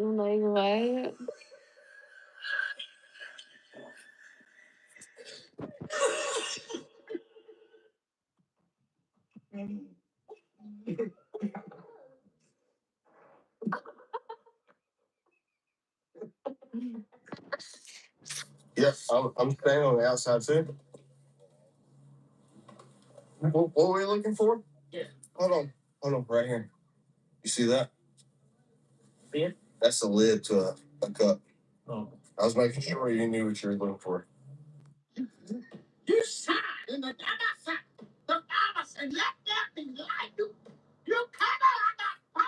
Like what? Yeah, I'm staying on the outside too. What were you looking for? Yeah. Hold on, right here. You see that? Yeah. That's the lid to a cup. Oh. I was making sure you knew what you were looking for. You sat in the other the palace and let that be like you. You cannot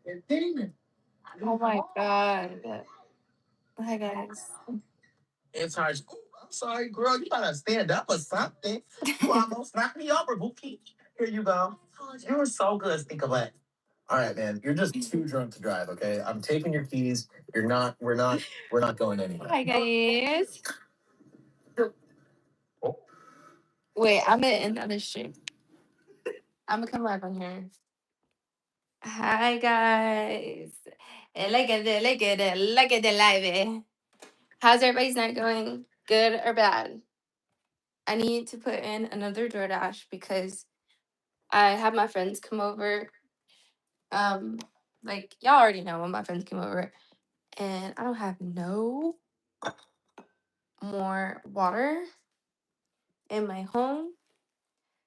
the demon. Oh my god. Hi guys. It's hard. I'm sorry, girl. You gotta stand up or something. You almost knocked me over, Bookie. Here you go. You were so good. Think of it. All right, man. You're just too drunk to drive. Okay, I'm taking your keys. You're not. We're not going anywhere. Hi guys. Wait, I'm gonna end on this stream. I'm gonna come live on here. Hi guys. Look at the live. How's everybody's night going? Good or bad? I need to put in another DoorDash because I have my friends come over. Like y'all already know when my friends came over, and I don't have no more water in my home.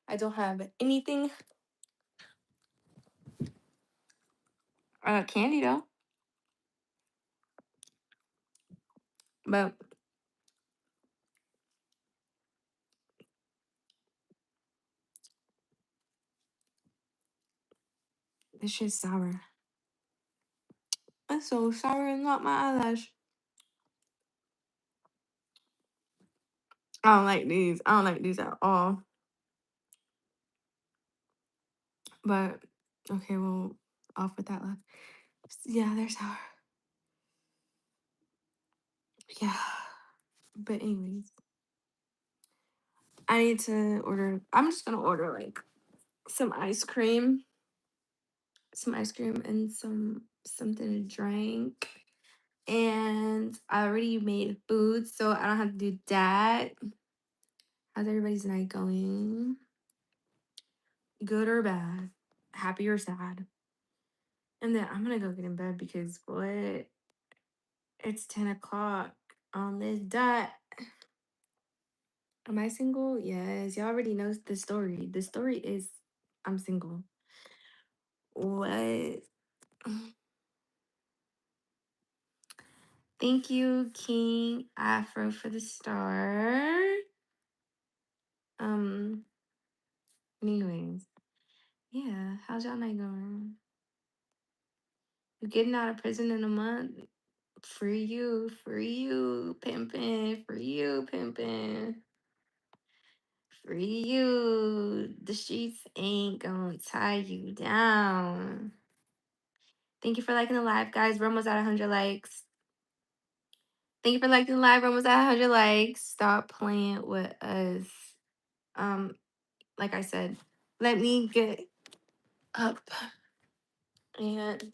I don't have anything. Candy though, but this shit's sour. It's so sour and not my eyelash. I don't like these. I don't like these at all. But okay, well, off with that left. Yeah, they're sour. Yeah. But anyways, I need to order. I'm just gonna order like some ice cream, and something to drink. And I already made food, so I don't have to do that. How's everybody's night going? Good or bad? Happy or sad? And then I'm gonna go get in bed because what? It's 10 o'clock on this dot. Am I single? Yes. Y'all already know the story. The story is I'm single. What? Thank you, King Afro, for the star. Anyways, yeah. How's y'all night going? You getting out of prison in a month? Free you, pimpin', free you, pimpin'. Free you. The streets ain't gonna tie you down. Thank you for liking the live, guys. We're almost at 100 likes. Thank you for liking the live. We're almost at 100 likes. Stop playing with us. Like I said, let me get up. And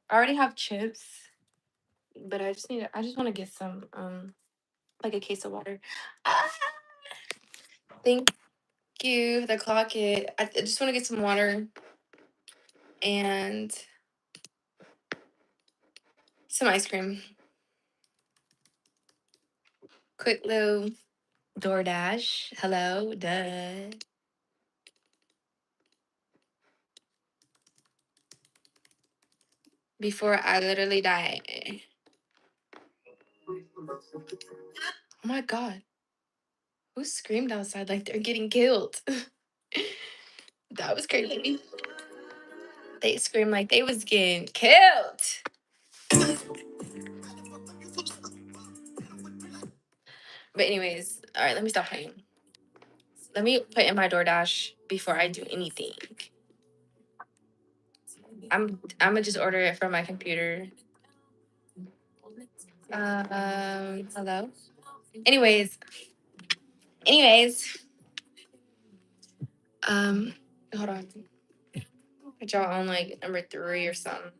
I already have chips, but I just want to get some, like a case of water. Ah, thank you. The clock it. I just want to get some water and some ice cream. Quick little DoorDash. Hello, duh. Before I literally die. Oh my god. Who screamed outside like they're getting killed? That was crazy. They screamed like they was getting killed. But anyways, all right, let me stop playing. Let me put in my DoorDash before I do anything. I'm gonna just order it from my computer. Hello. Anyways, hold on. Put y'all on like number 3 or something.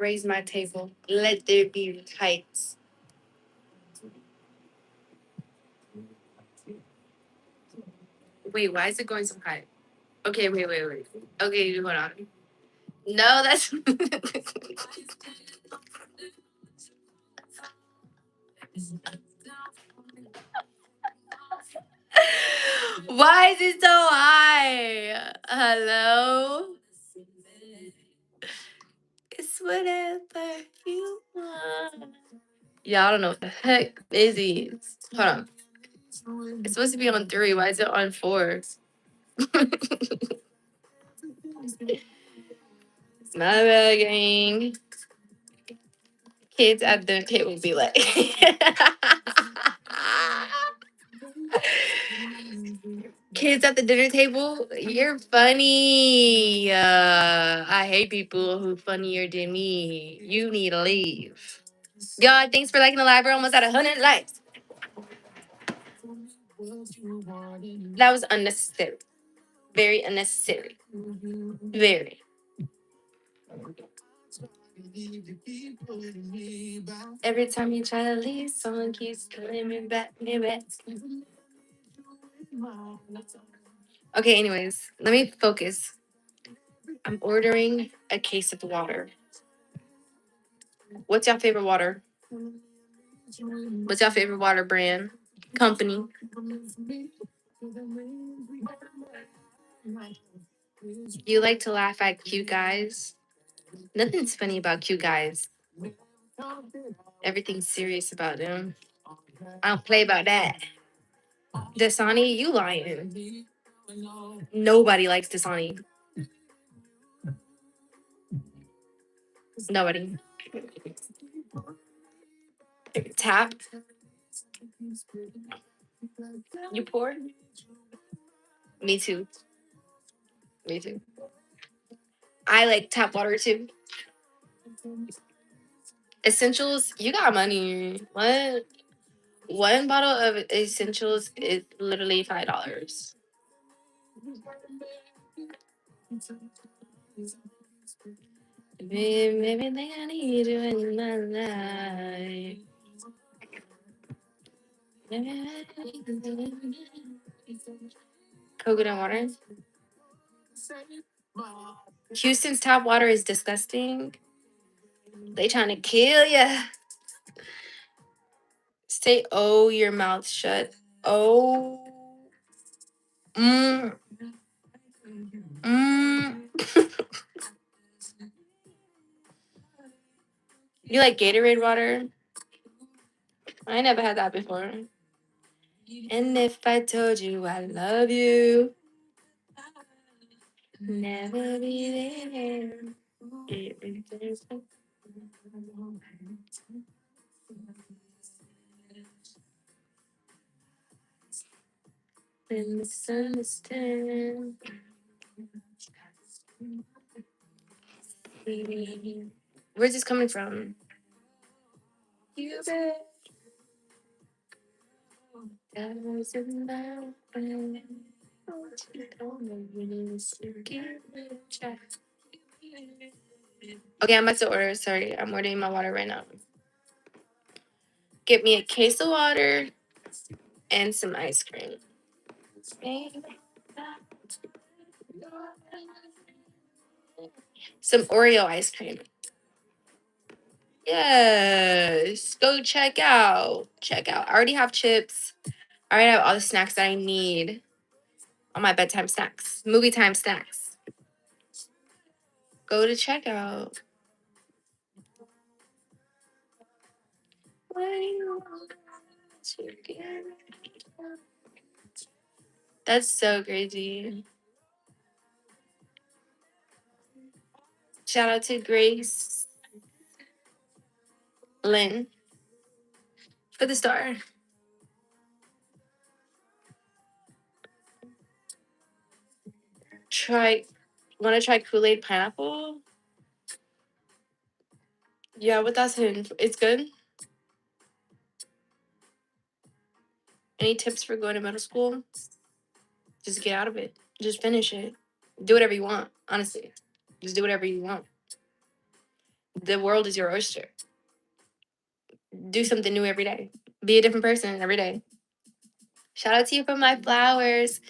Raise my table. Let there be heights. Wait, why is it going so high? Okay, wait. Okay, hold on. No, that's. Why is it so high? Hello? It's whatever you want. Yeah, I don't know what the heck is these. Hold on. It's supposed to be on 3. Why is it on 4? My bad, gang. Kids at the table be like. Kids at the dinner table, you're funny. I hate people who funnier than me. You need to leave. Y'all, thanks for liking the live. We're almost at 100 likes. That was unnecessary. Very unnecessary. Very. Every time you try to leave, someone keeps calling me back, me back. Okay, anyways, let me focus. I'm ordering a case of water. What's your favorite water? What's your favorite water brand? Company? You like to laugh at cute guys? Nothing's funny about cute guys. Everything's serious about them. I don't play about that. Dasani, you lying. Nobody likes Dasani. Nobody. Tap. You pour? Me too. Me too. I like tap water too. Essentials, you got money. What? One bottle of essentials is literally $5. Babe, everything I need you in my life. Coconut water. Houston's tap water is disgusting. They trying to kill ya. Say, oh, your mouth shut. Oh. Mm. Mm. You like Gatorade water? I never had that before. And if I told you I love you, never be there. Then misunderstand. Where's this coming from? You bet. Okay, I'm about to order. Sorry, I'm ordering my water right now. Get me a case of water and some ice cream. Some Oreo ice cream. Yes. Go check out. Check out. I already have chips. I already have all the snacks that I need. All my bedtime snacks. Movie time snacks. Go to checkout. What do you want to get? That's so crazy. Shout out to Grace Lynn for the star. Want to try Kool-Aid pineapple? Yeah, what that's in? It's good. Any tips for going to middle school? Just get out of it. Just finish it. Do whatever you want, honestly. Just do whatever you want. The world is your oyster. Do something new every day. Be a different person every day. Shout out to you for my flowers.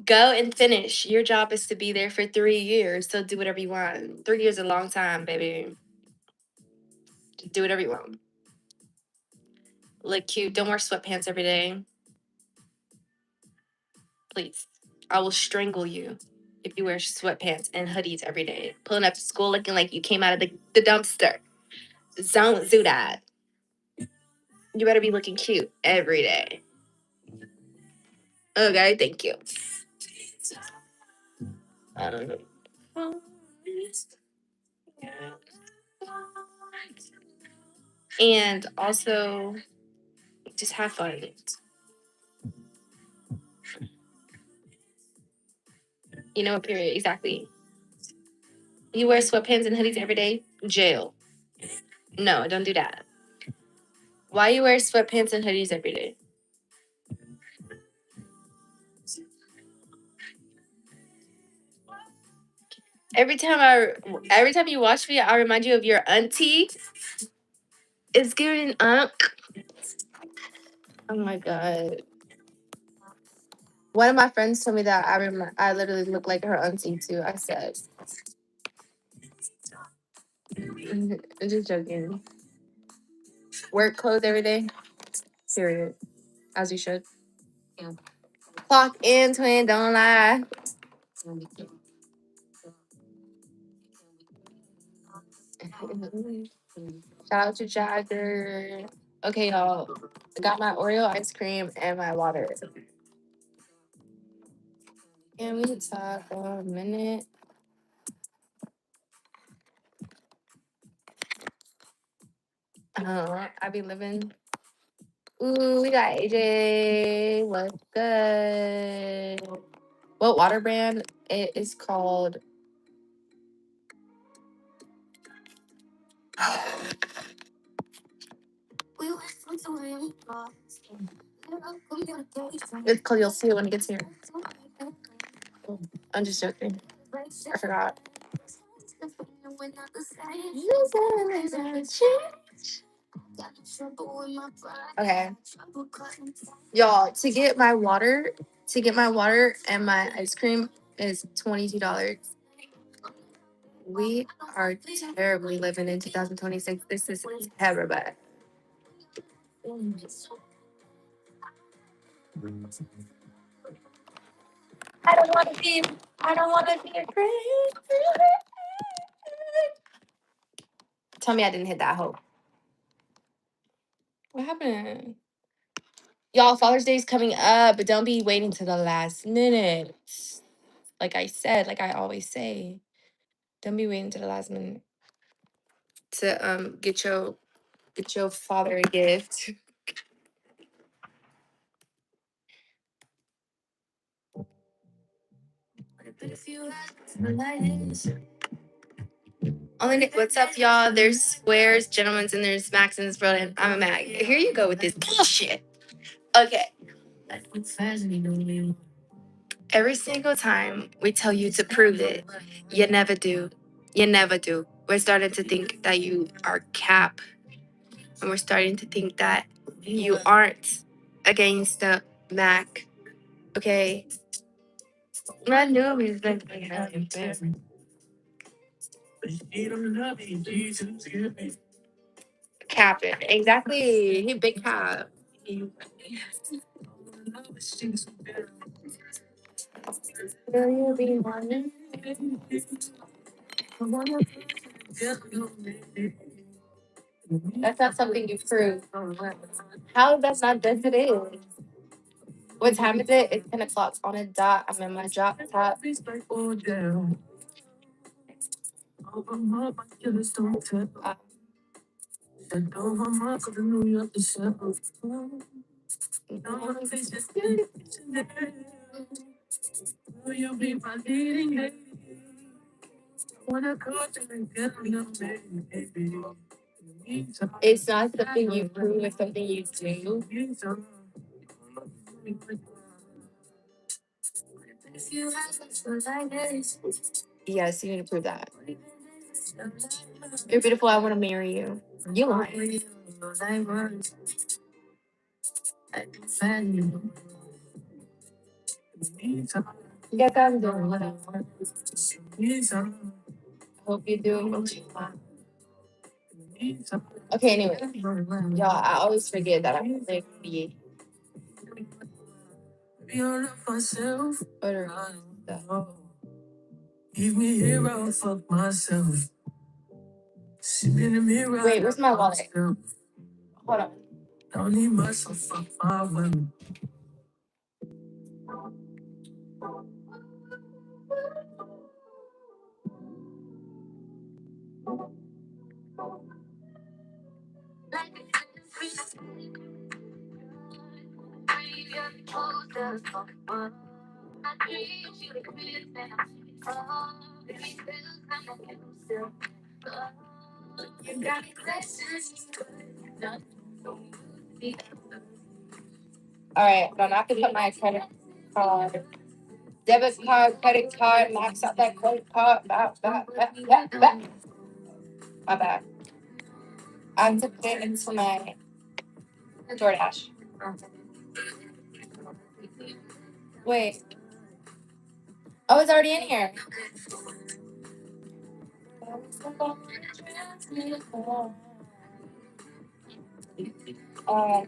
Go and finish. Your job is to be there for 3 years. So do whatever you want. 3 years is a long time, baby. Do whatever you want. Look cute. Don't wear sweatpants every day. Please. I will strangle you if you wear sweatpants and hoodies every day. Pulling up to school looking like you came out of the dumpster. Don't do that. You better be looking cute every day. Okay, thank you. I don't know. And also, just have fun. You know, period. Exactly. You wear sweatpants and hoodies every day? Jail. No, don't do that. Why you wear sweatpants and hoodies every day? Every time you watch me, I remind you of your auntie. It's giving up. Oh my god. One of my friends told me that I literally look like her auntie too. I said, I'm just joking. Work clothes every day. Period. As you should. Clock in, twin. Don't lie. Shout out to Jagger. Okay, y'all. I got my Oreo ice cream and my water. Can we talk for a minute? I be living. Ooh, we got AJ. What's good? What water brand? It is called. It's called. You'll see it when it gets here. I'm just joking. I forgot. Okay, y'all. To get my water and my ice cream is $22. We are terribly living in 2026. This is terrible. I don't want to be. I don't want to be a friend. Tell me I didn't hit that hope. What happened? Y'all, Father's Day is coming up, but don't be waiting to the last minute. Like I said, like I always say, don't be waiting to the last minute to get your father a gift. What's up, y'all? There's squares, gentlemen's, and there's Max in this world, and I'm a Mag. Here you go with this bullshit. Okay. Every single time we tell you to prove it, you never do. You never do. We're starting to think that you are cap, and we're starting to think that you aren't against the Mac. Okay. I knew he was like, capping. Exactly. He big cap. Will you be one? That's not something you prove. How that's not this it is. What time is it? It's 10 o'clock on a dot. I'm in my drop top. It's not something you prove, it's something you do. Yes, you need to prove that. You're beautiful. I want to marry you. You lying. Yes, I'm doing what I want. I hope you're doing what you want. Okay, anyway. Y'all, I always forget that I'm like be better. Leave me here, I'll fuck myself. Wait, where's my wallet? Hold on. Don't need myself, fuck my women. All right, I'm not gonna put my credit card, debit card, credit card, max out that credit card. My bad. I have to put it into my DoorDash. Wait. Oh, it's already in here. Uh,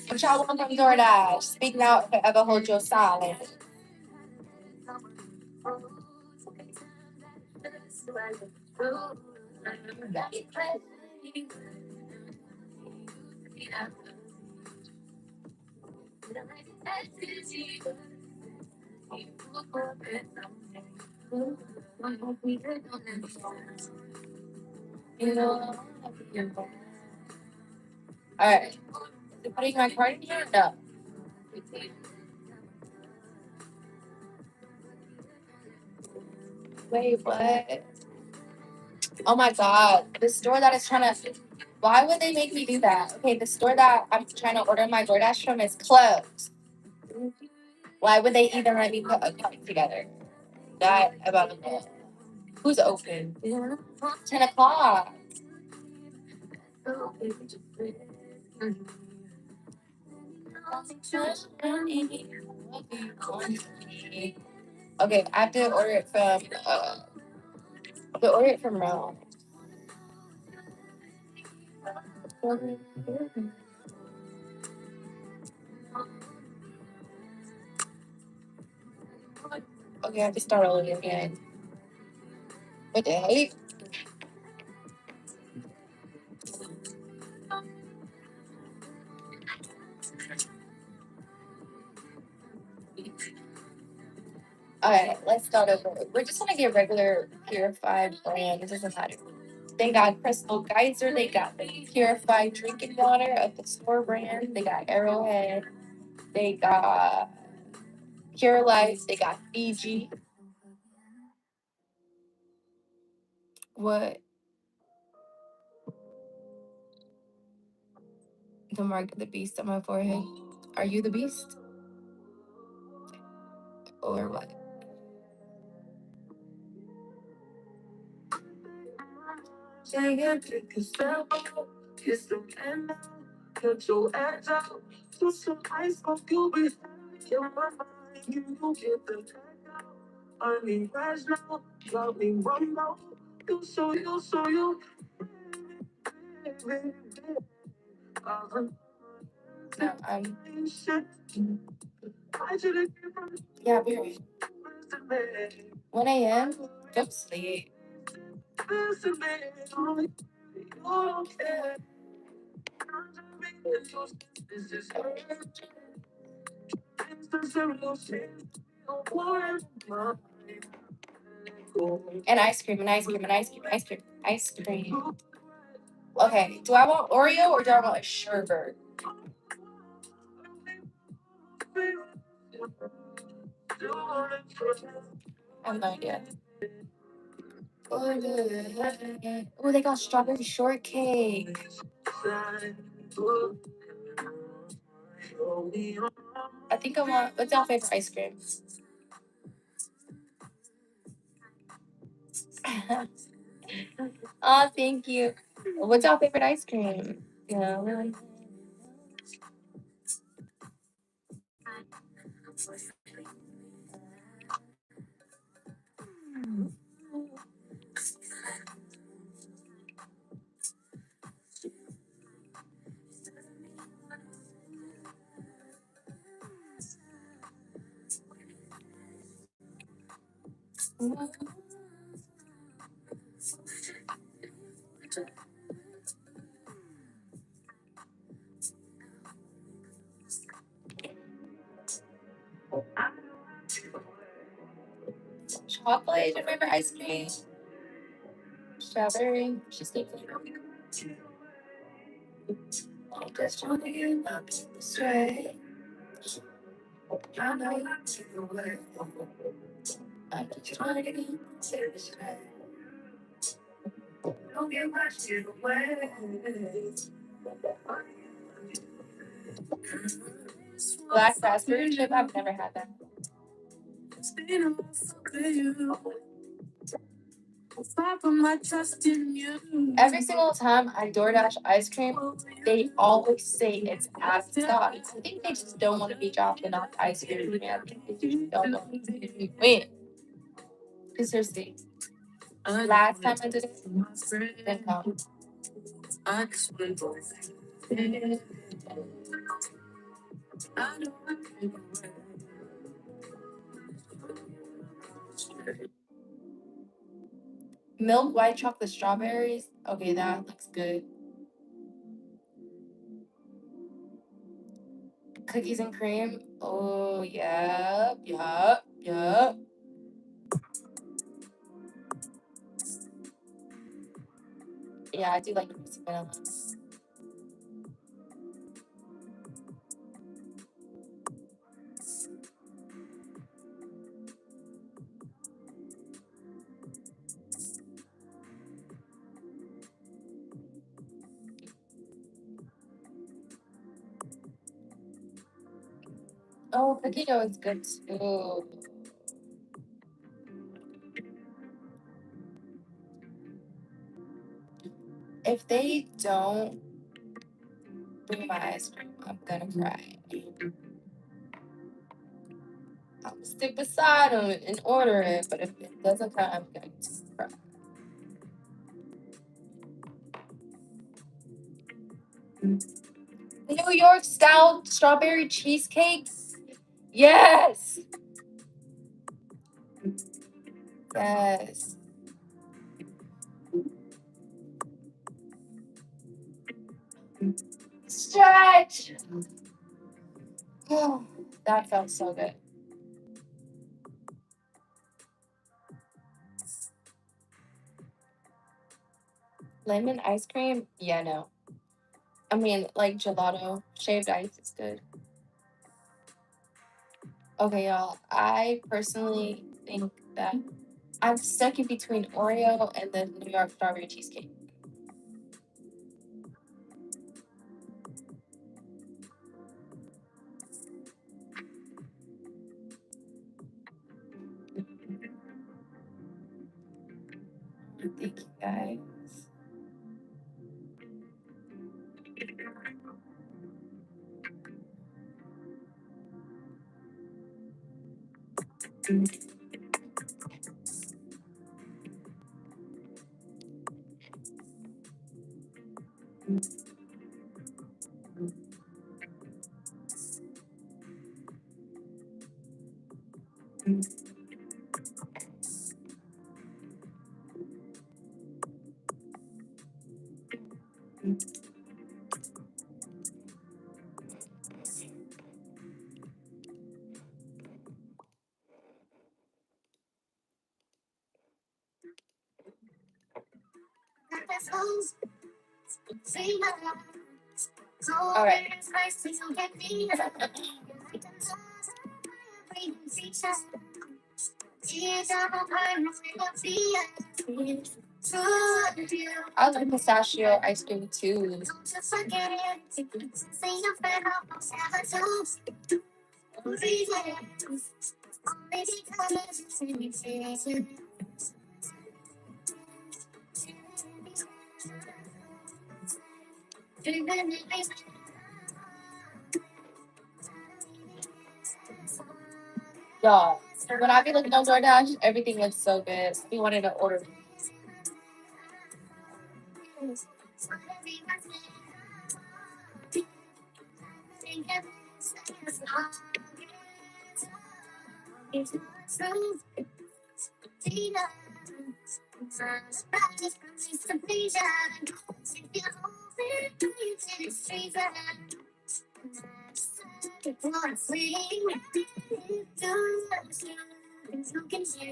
what y'all want from DoorDash? Speak now, if I ever hold your silent. You know. All right. Is it putting my card in here? No. Wait, what? Oh my god. The store that is trying to. Why would they make me do that? Okay, the store that I'm trying to order my DoorDash from is closed. Why would they even let me put a cart together? That about the who's open? 10 o'clock. Okay, I have to order it from. I have to order it from Rome. Okay, I have to start all over again. What the heck? Alright, let's start over. We're just gonna get regular purified brand. It doesn't matter. They got Crystal Geyser. They got the purified drinking water of the store brand. They got Arrowhead. They got Pure Life. They got Fiji. What? The mark of the beast on my forehead. Are you the beast? Or what? No, yeah, period. 1 a.m. Go to sleep. And ice cream, and ice cream, and ice cream, ice cream, ice cream. Okay, do I want Oreo or do I want a sherbet? I have no idea. Oh, they got strawberry shortcake. I think I want. What's your favorite ice cream? Oh, thank you. What's your favorite ice cream? Yeah. Chocolate is your favorite ice cream. Strawberry. She's thinking. I just want to get my people straight. I know you take away. I just want to get my people straight. Don't get my shit away. Black raspberry chip. I've never had that. Every single time I DoorDash ice cream, they always say it's out of stock. I think they just don't want to be dropping off ice cream. Yeah, they just don't want to be. Wait, because seriously, last time I did it, didn't come. Milk white chocolate strawberries. Okay, that looks good. Cookies and cream. Oh, yeah, yeah, yeah. Yeah, I do like crispy vanilla. Oh, cookie dough is good too. If they don't bring my ice cream, I'm gonna cry. I'll stick beside them and order it, but if it doesn't come, I'm going to cry. New York style strawberry cheesecakes. Yes. Yes. Stretch. Oh, that felt so good. Lemon ice cream? Yeah, no. I mean, like gelato, shaved ice is good. Okay, y'all. I personally think that I'm stuck in between Oreo and the New York strawberry cheesecake. Thank you, guys. All right. I like pistachio ice cream too. Y'all, when I be looking on DoorDash, everything looks so good. We wanted to order.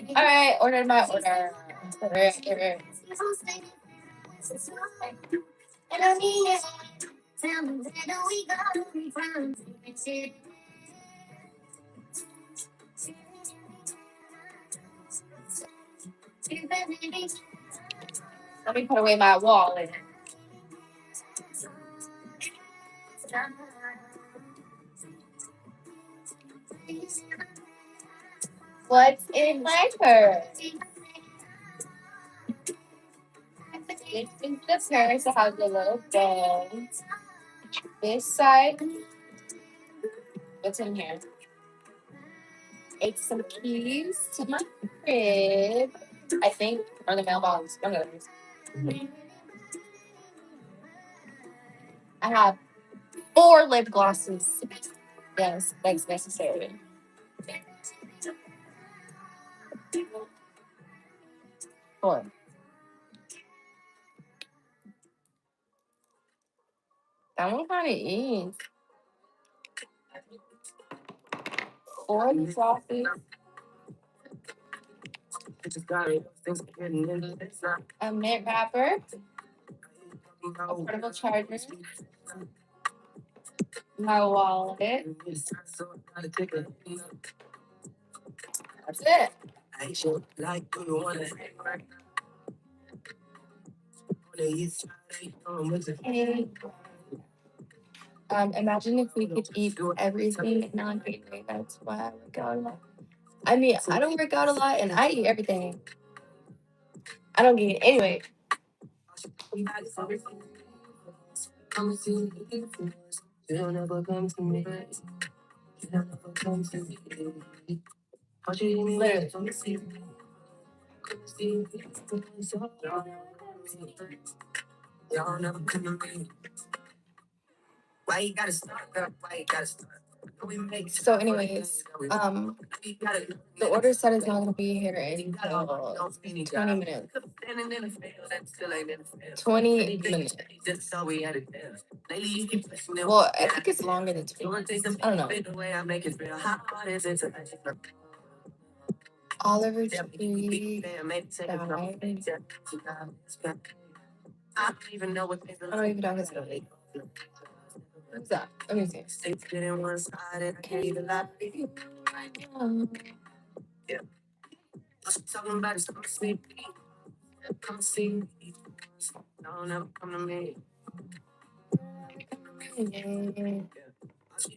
All right, ordered my order. Alright. And I mean it. Let me put away my wallet. What's in my purse? This is the purse. It has a little bow. This side, what's in here? It's some keys to my crib, I think, or the mailbox. One of those. I have 4 lip glosses. Yes, that's necessary. Four. That one kind of is. 4 lip glosses. A mint wrapper. A portable charger. My wallet. That's it. Okay. Imagine if we could eat everything non-dairy. That's why I work out a lot. I mean, I don't work out a lot, and I eat everything. I don't get it anyway. Literally. So, anyways, the order set is not gonna be here in 20 minutes. 20 minutes. Well, I think it's longer than 20 minutes. I don't know. Oliver Tree. I don't even know his name. Who's that? Let me see.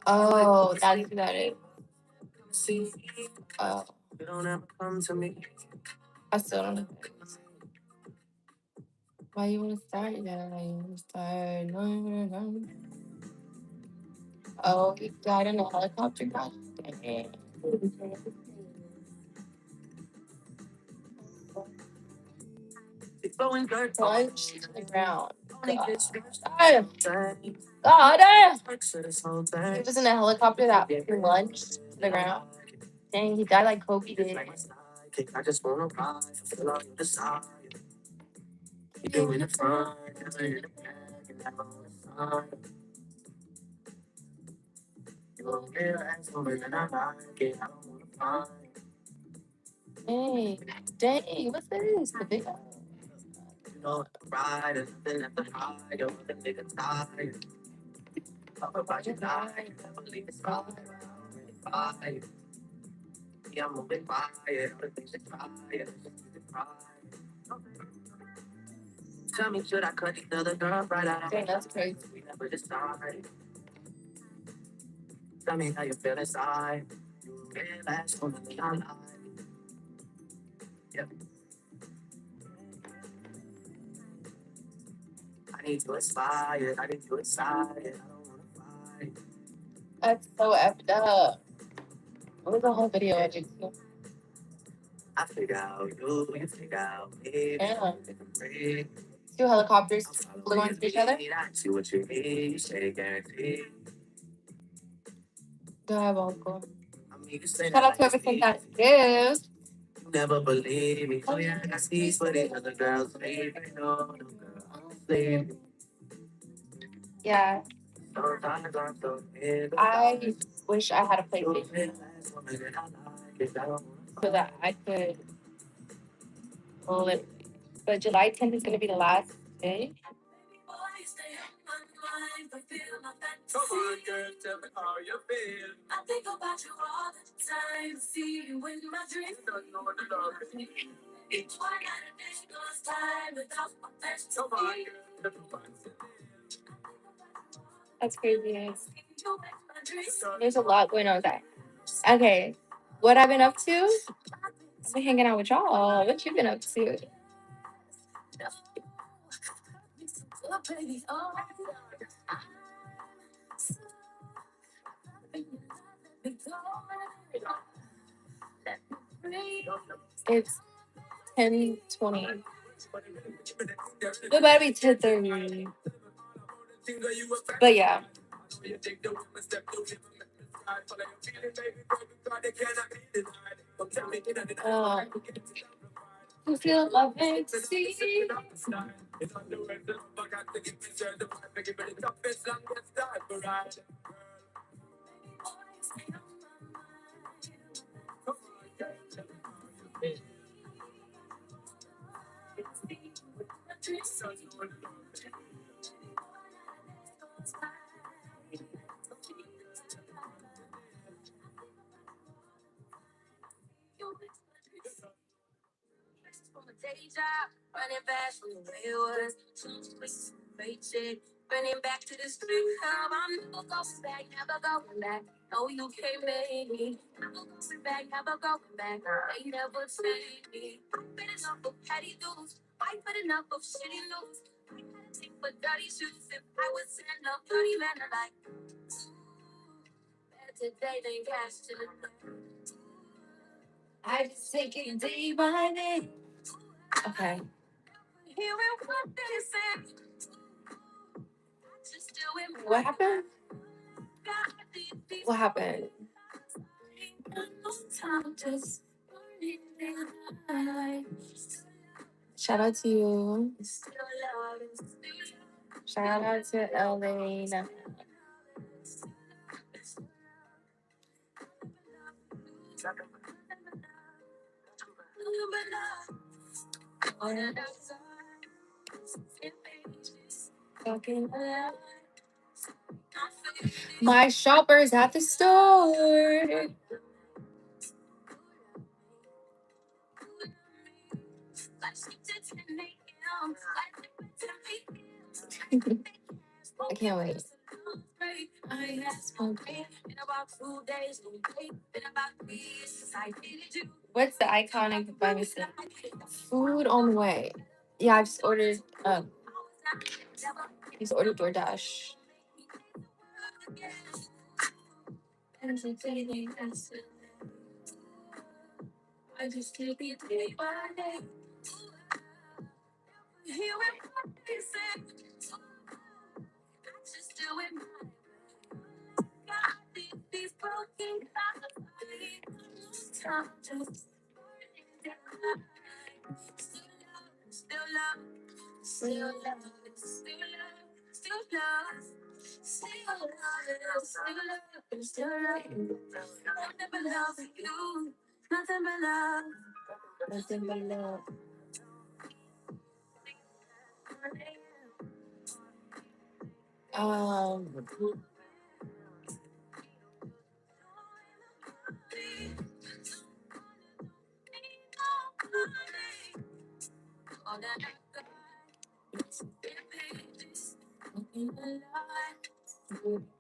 Oh, that's who that is. Oh. I still don't know. Why you wanna start? Yeah, why you wanna start? No. Oh, he died in a helicopter crash. Dang. Plunged to the ground. God. He was in a helicopter that plunged to the ground. Dang, he died like Kobe did. Dang, what's this? The big one? Dang, that's crazy. Tell me how you feel inside. You really last woman in my life. Yeah. I need you inspired. I need you excited. I don't wanna fight. That's so effed up. What was the whole video I just saw? I figure out you figure out me. Yeah. Two helicopters flew into each other. See what you need, you say guarantee. Diabolical. Shout out to everything that is. You never believe me. Oh yeah, I see for the other girls. Baby, no, no girl. I don't blame you. Yeah. I wish I had a PlayStation so that I could live. But July 10th is going to be the last day. Come on, girl, tell me how you feel. I think about you all the time. See you in my dreams. Don't know the love. Each one at a distance time without my best. Come on, girl, tell me. That's crazy. There's a lot going on with that. Okay, what I've been up to? I've been hanging out with y'all. What you been up to? It's 10:20. It better be 10:30. But yeah. You feel my fantasy. From a day job, running fast from the way it was. Some places, great shit. Running back to the street club. I'm never going back, never going back. No, you can't make me. Never going back, never going back. They never take me. I've been enough of petty dudes. I've been enough of shitty news. I gotta take for dirty shoes. If I was send up dirty men are like, better today than yesterday. I just take it day by day. Okay. What happened? What happened? Shout out to you. Shout out to Elena. My shoppers at the store. I can't wait. What's the iconic by mistake? Food on the way. Yeah, I just ordered. Just ordered DoorDash. I just take it day by day. Just do it my way. These broken time just still love, still love, still love, still love, still love, still love, still love. Nothing but love for you. Nothing but love. Nothing but love. Um.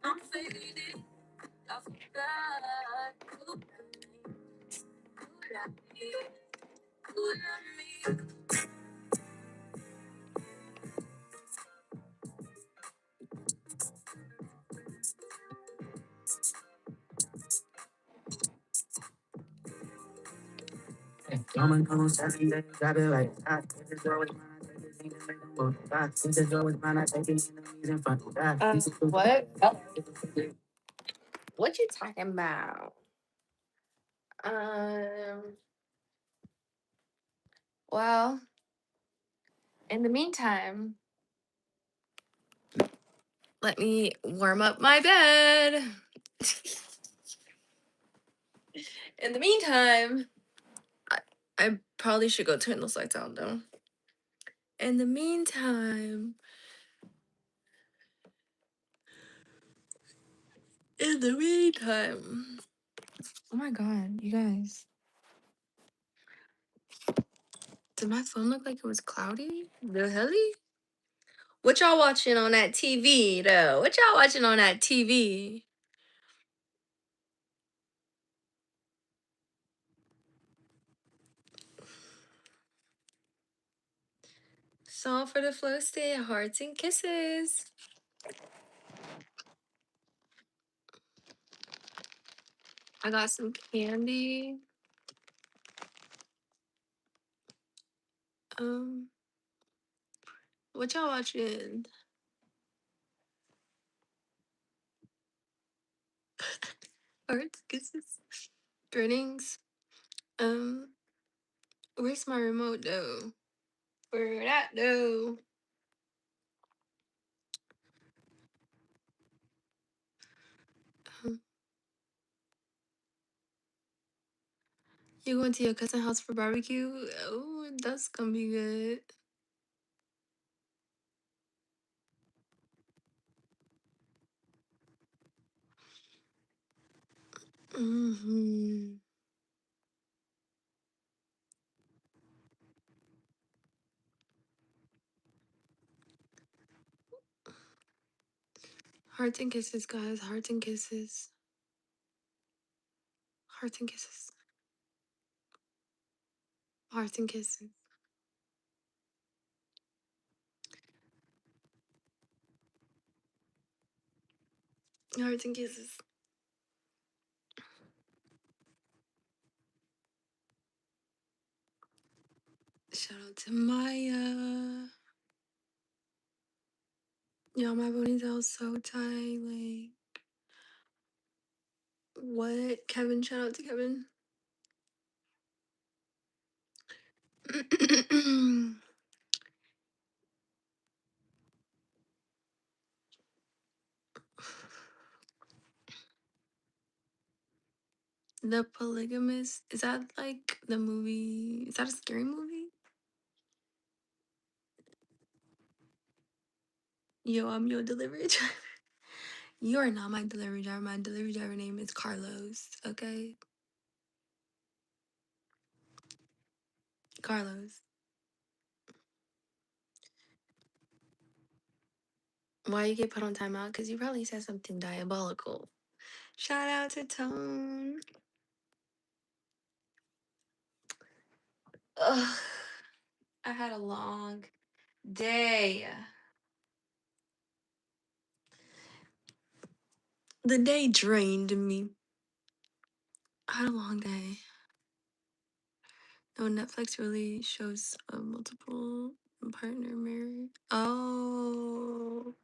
I'm faded. Woman on 7 days, I be like, I take this girl with mine, I take this thing and make them both. I take this girl with mine, I take it enemies in front of God. What? What you talking about? Um. Well, in the meantime, let me warm up my bed. In the meantime, I probably should go turn those lights out though. In the meantime, in the meantime, oh my god, you guys, did my phone look like it was cloudy? The helly? What y'all watching on that TV though? What y'all watching on that TV? Song for the flow state, hearts and kisses. I got some candy. Um, what y'all watching? Hearts, kisses, greetings. Um, where's my remote though? Where that though? Um, you going to your cousin's house for barbecue? Oh, that's gonna be good. Mm-hmm. Hearts and kisses, guys. Hearts and kisses. Hearts and kisses. Hearts and kisses. Hearts and kisses. Shout out to Maya. Yo, my ponytail's so tight. Like, what? Kevin, shout out to Kevin. The Polygamist. Is that like the movie? Is that a scary movie? Yo, I'm your delivery driver. You are not my delivery driver. My delivery driver name is Carlos. Okay? Carlos. Why you get put on timeout? Because you probably said something diabolical. Shout out to Tone. Ugh. I had a long day. The day drained me. I had a long day. No, Netflix really shows a multiple partner marriage. Oh,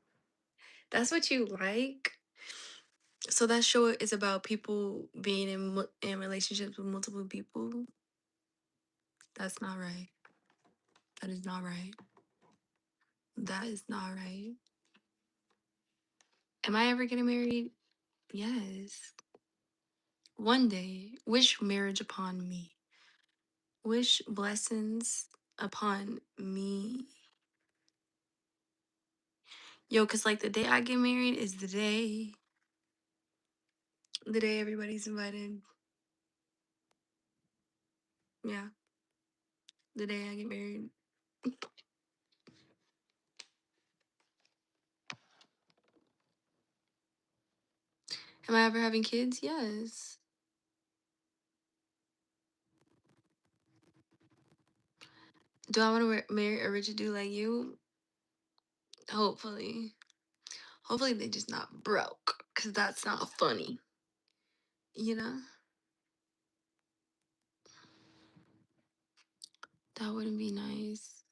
that's what you like? So that show is about people being in relationships with multiple people? That's not right. That is not right. That is not right. Am I ever getting married? Yes. One day. Wish marriage upon me. Wish blessings upon me. Yo, cause like the day I get married is the day everybody's invited. Yeah, the day I get married. Am I ever having kids? Yes. Do I want to marry a rich dude like you? Hopefully. Hopefully they just not broke, cause that's not funny. You know? That wouldn't be nice.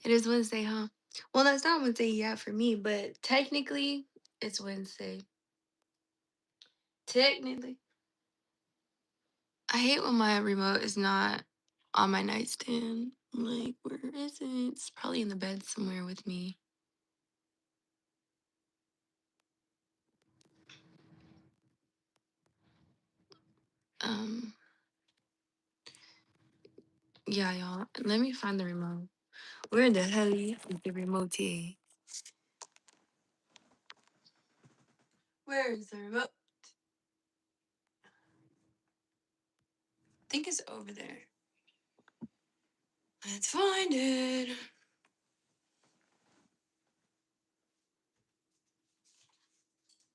It is Wednesday, huh? Well, that's not Wednesday yet for me, but technically it's Wednesday. Technically. I hate when my remote is not on my nightstand. I'm like, where is it? It's probably in the bed somewhere with me. Um, yeah, y'all. Let me find the remote. Where the hell is the remote? Where is the remote? I think it's over there. Let's find it.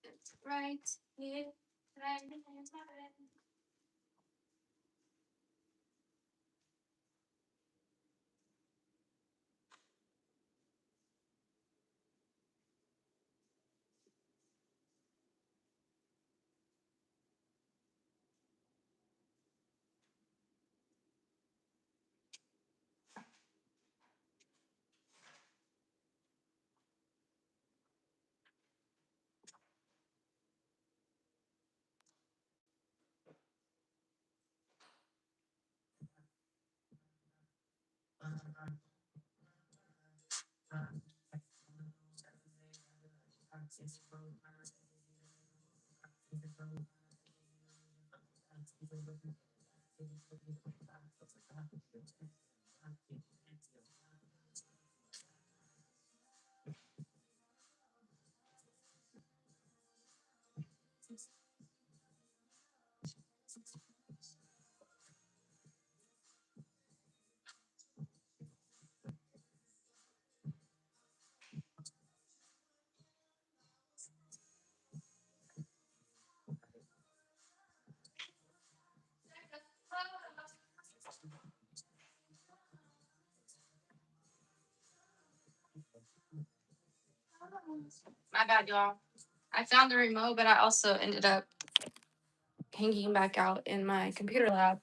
It's right here. Right in my bed. My bad, y'all. I found the remote, but I also ended up hanging back out in my computer lab.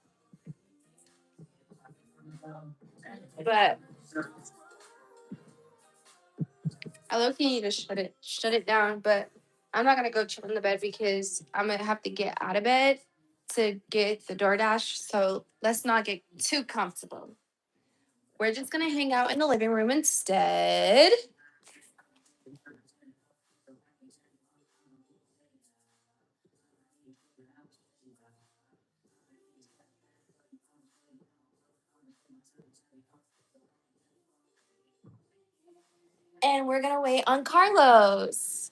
But I low key need to shut it down. But I'm not gonna go chill in the bed because I'm gonna have to get out of bed to get the DoorDash. So let's not get too comfortable. We're just gonna hang out in the living room instead. And we're gonna wait on Carlos.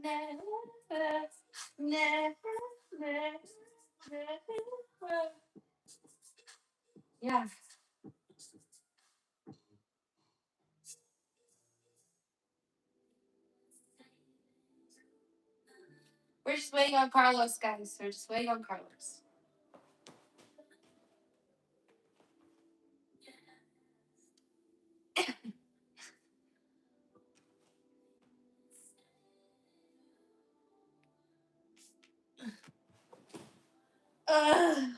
Never, never, never, never. Yeah, we're just waiting on Carlos, guys. We're just waiting on Carlos. Ugh.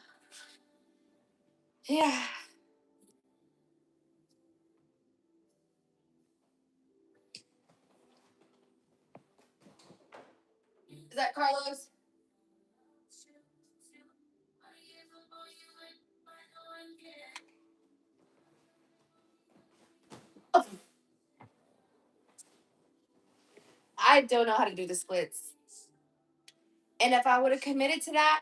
Yeah. Is that Carlos? Oh, I don't know how to do the splits. And if I would have committed to that,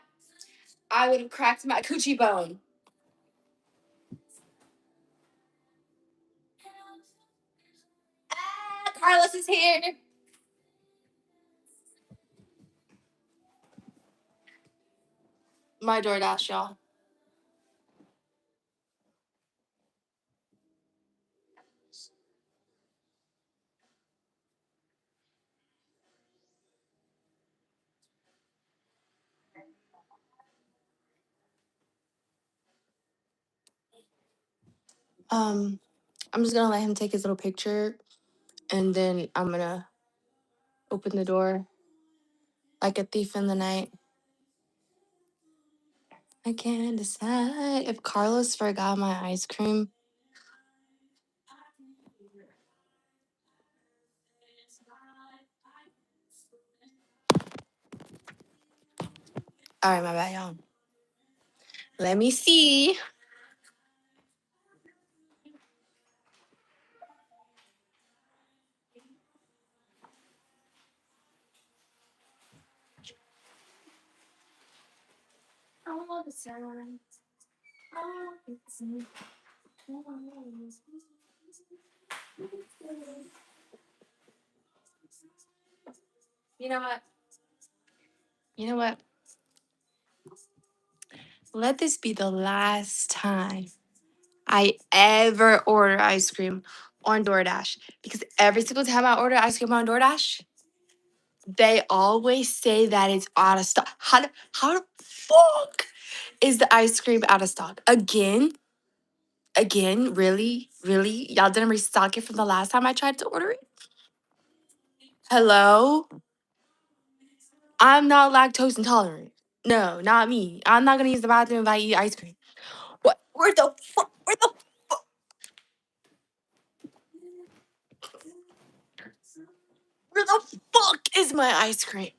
I would have cracked my coochie bone. Carlos is here. My DoorDash, y'all. Um, I'm just gonna let him take his little picture, and then I'm gonna open the door like a thief in the night. I can't decide if Carlos forgot my ice cream. All right, my bad, y'all. Let me see. You know what? You know what? Let this be the last time I ever order ice cream on DoorDash. Because every single time I order ice cream on DoorDash, they always say that it's out of stock. How the fuck is the ice cream out of stock? Again? Again? Really? Really? Y'all didn't restock it from the last time I tried to order it? Hello? I'm not lactose intolerant. No, not me. I'm not gonna use the bathroom if I eat ice cream. What? Where the fuck? Where the fuck is my ice cream?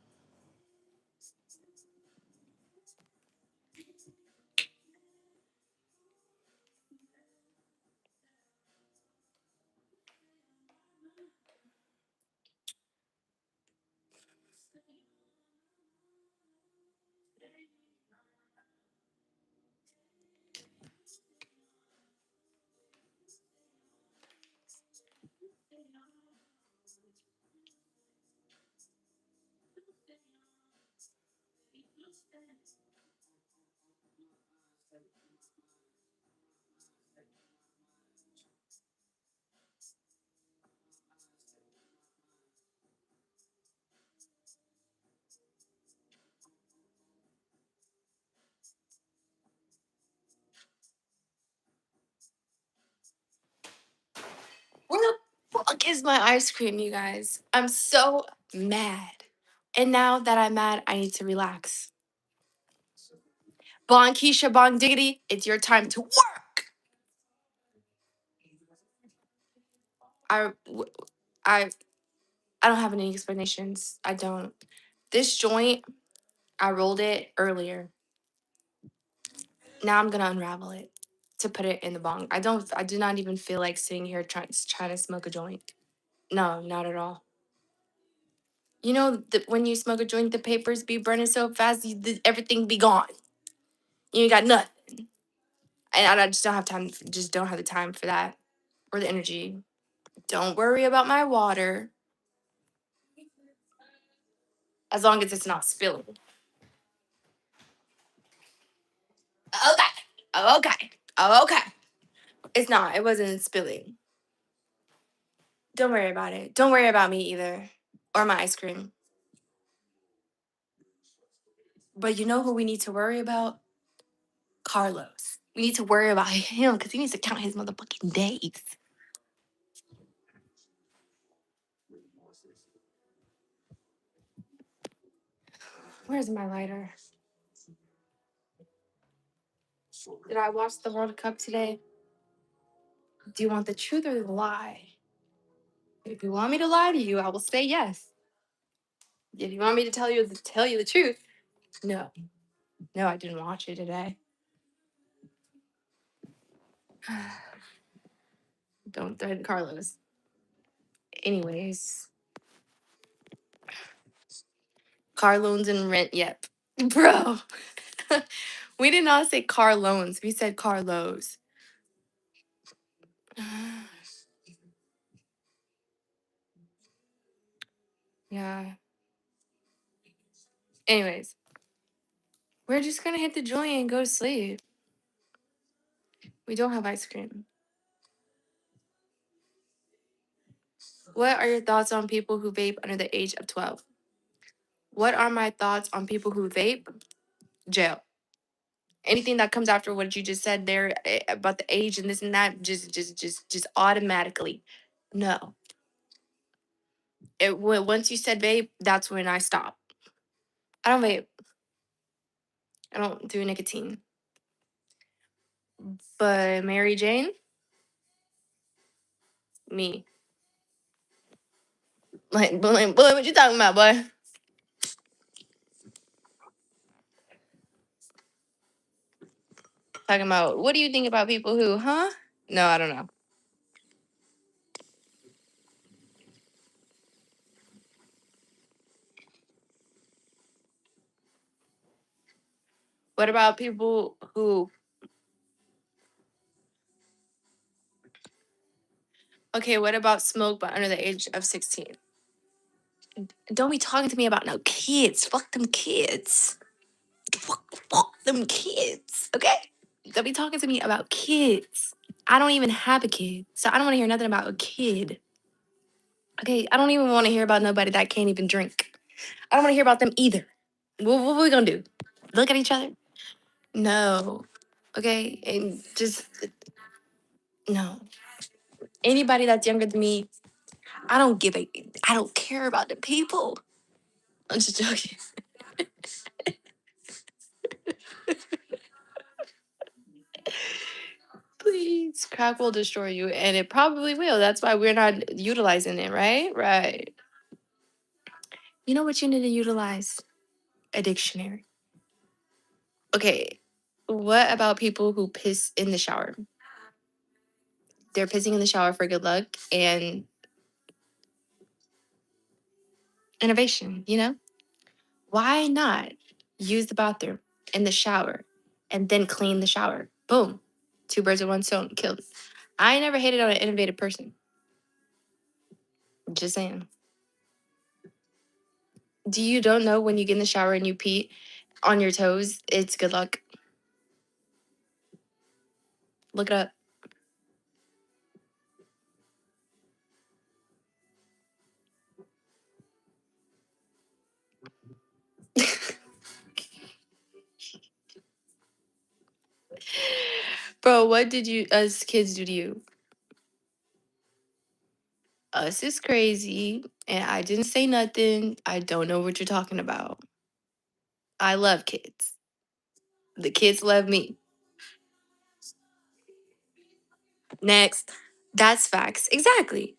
Where the fuck is my ice cream, you guys? I'm so mad. And now that I'm mad, I need to relax. Bon Keisha, Bon Diggity, it's your time to work. I, w- I, I don't have any explanations. I don't. This joint, I rolled it earlier. Now I'm gonna unravel it to put it in the bong. I don't. I do not even feel like sitting here trying to smoke a joint. No, not at all. You know, when you smoke a joint, the papers be burning so fast, everything be gone. You ain't got nothing. And I just don't have time. Just don't have the time for that or the energy. Don't worry about my water as long as it's not spilling. Okay. Okay. Okay. It's not. It wasn't spilling. Don't worry about it. Don't worry about me either. Or my ice cream. But you know who we need to worry about? Carlos. We need to worry about him because he needs to count his motherfucking days. Where's my lighter? Did I watch the World Cup today? Do you want the truth or the lie? If you want me to lie to you, I will say yes. If you want me to tell you the truth, no. No, I didn't watch it today. Don't threaten Carlos. Anyways, car loans and rent, yep. Bro. We did not say car loans. We said car lows. Yeah. Anyways, we're just gonna hit the joint and go to sleep. We don't have ice cream. What are your thoughts on people who vape under the age of 12? What are my thoughts on people who vape? Jail. Anything that comes after what you just said there about the age and this and that, just automatically, no. Once you said vape, that's when I stop. I don't vape. I don't do nicotine. But Mary Jane, me. Boy, what you talking about, boy? Talking about what do you think about people who, huh? No, I don't know. What about people who? Okay, what about smoke but under the age of 16? Don't be talking to me about no kids. Fuck them kids. Fuck them kids. Okay? Don't be talking to me about kids. I don't even have a kid. So I don't want to hear nothing about a kid. Okay? I don't even want to hear about nobody that can't even drink. I don't want to hear about them either. What are we going to do? Look at each other? No. Okay? And just, no. Anybody that's younger than me, I don't care about the people. I'm just joking. Please, crack will destroy you, and it probably will. That's why we're not utilizing it, right? Right. You know what you need to utilize? A dictionary. Okay. What about people who piss in the shower? They're pissing in the shower for good luck and innovation, you know? Why not use the bathroom in the shower and then clean the shower? Boom. Two birds with one stone killed. I never hated on an innovative person. Just saying. Do you don't know when you get in the shower and you pee on your toes, it's good luck? Look it up. Bro, what did you us kids do to you? Us is crazy, and I didn't say nothing. I don't know what you're talking about. I love kids. The kids love me. Next. That's facts. Exactly.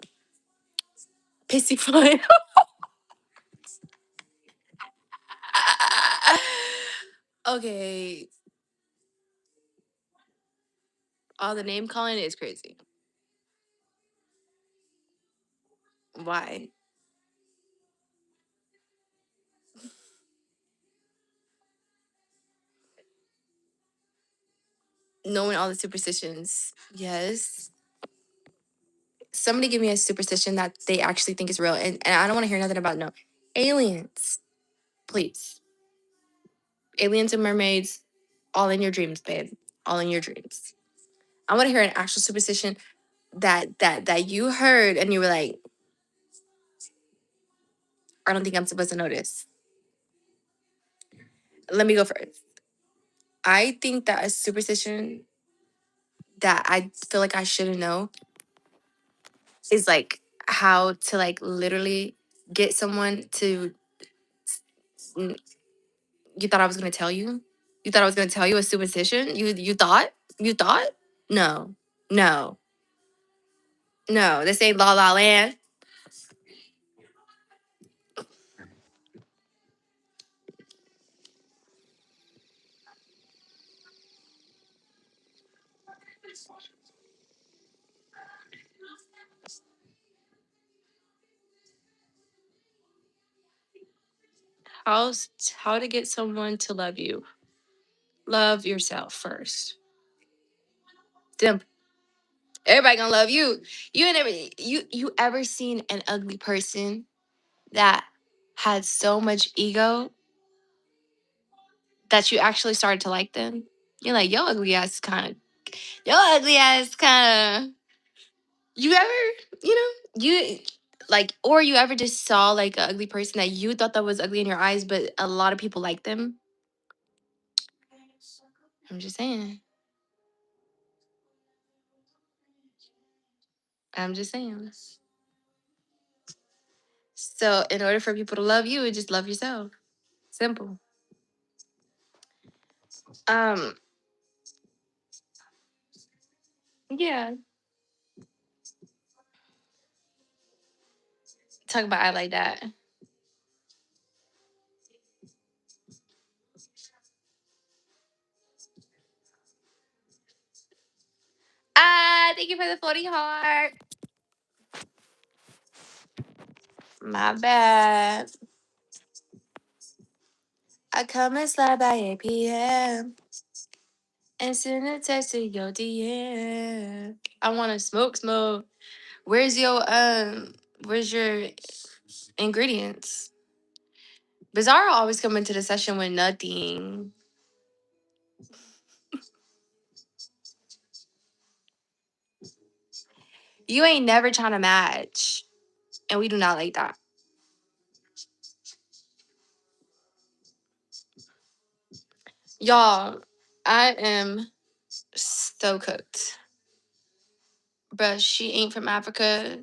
Pissy fun. Okay. All the name calling is crazy. Why? Knowing all the superstitions. Yes. Somebody give me a superstition that they actually think is real. And I don't want to hear nothing about no aliens. Please. Aliens and mermaids, all in your dreams, babe. All in your dreams. I want to hear an actual superstition that you heard and you were like, I don't think I'm supposed to know this. Let me go first. I think that a superstition that I feel like I shouldn't know is like how to like literally get someone to. mm, You thought I was gonna tell you? You thought I was gonna tell you a superstition? You thought? You thought? No, no, no. This ain't La La Land. How to get someone to love you? Love yourself first. Simple. Everybody gonna love you. You ever seen an ugly person that had so much ego that you actually started to like them. You're like, yo ugly ass kind of, you ever, you like, or you ever just saw like an ugly person that you thought that was ugly in your eyes, but a lot of people like them? I'm just saying. I'm just saying. So in order for people to love you, just love yourself. Simple. Um, yeah. Talk about I like that. Ah, thank you for the floating heart. My bad. I come and slide by 8 p.m. and send a text to your DM. I want to smoke. Where's your ingredients? Bizarre always come into the session with nothing. You ain't never trying to match. And we do not like that. Y'all, I am so cooked. Bruh, she ain't from Africa.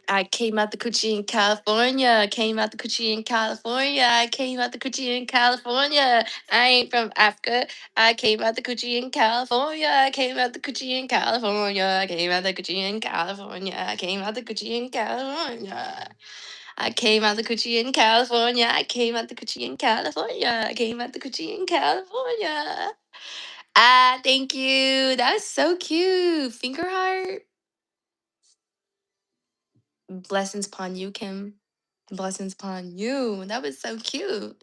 I came out the coochie in California. Came out the coochie in California. I came out the coochie in California. I ain't from Africa. I came out the coochie in California. I came out the coochie in California. I came out the coochie in California. I came out the coochie in California. I came out the coochie in California. I came out the coochie in California. I came out the coochie in California. Ah, thank you. That was so cute. Finger heart. Blessings upon you, Kim. Blessings upon you. That was so cute.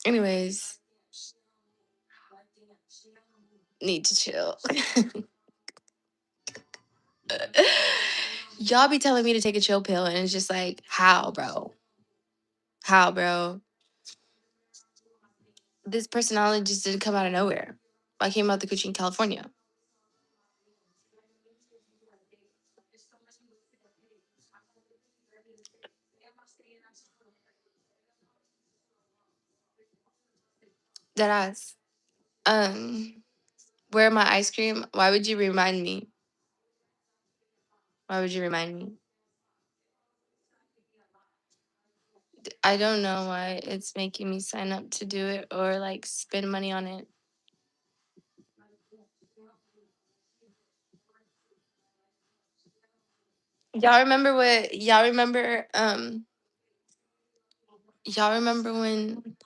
Anyways, need to chill. Y'all be telling me to take a chill pill, and it's just like, how, bro? How, bro? This personality just didn't come out of nowhere. I came out the coochie in California. That ass. Where my ice cream? Why would you remind me? Why would you remind me? I don't know why it's making me sign up to do it or like spend money on it. Y'all remember when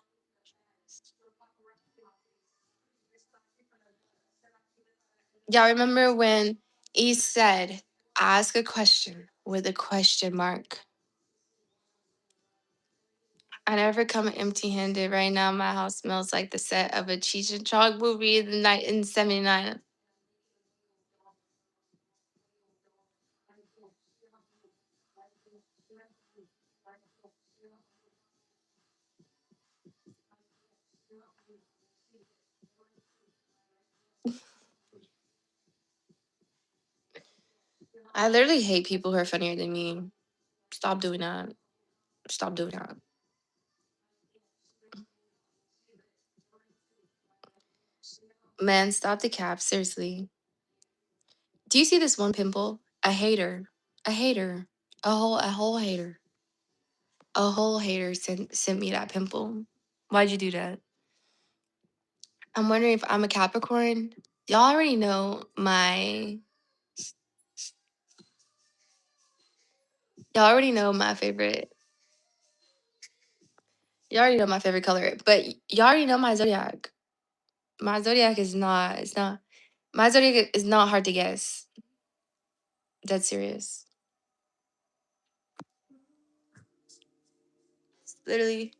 y'all remember when he said, ask a question with a question mark. I never come empty handed. Right now my house smells like the set of a Cheech and Chong movie in the night in 79. I literally hate people who are funnier than me. Stop doing that. Stop doing that. Man, stop the cap. Seriously. Do you see this one pimple? A hater. A hater. A whole hater. A whole hater sent me that pimple. Why'd you do that? I'm wondering if I'm a Capricorn. Y'all already know my y'all already know my favorite. Y'all already know my favorite color, but y'all already know my zodiac. My zodiac is not, it's not, my zodiac is not hard to guess. Dead serious. Literally.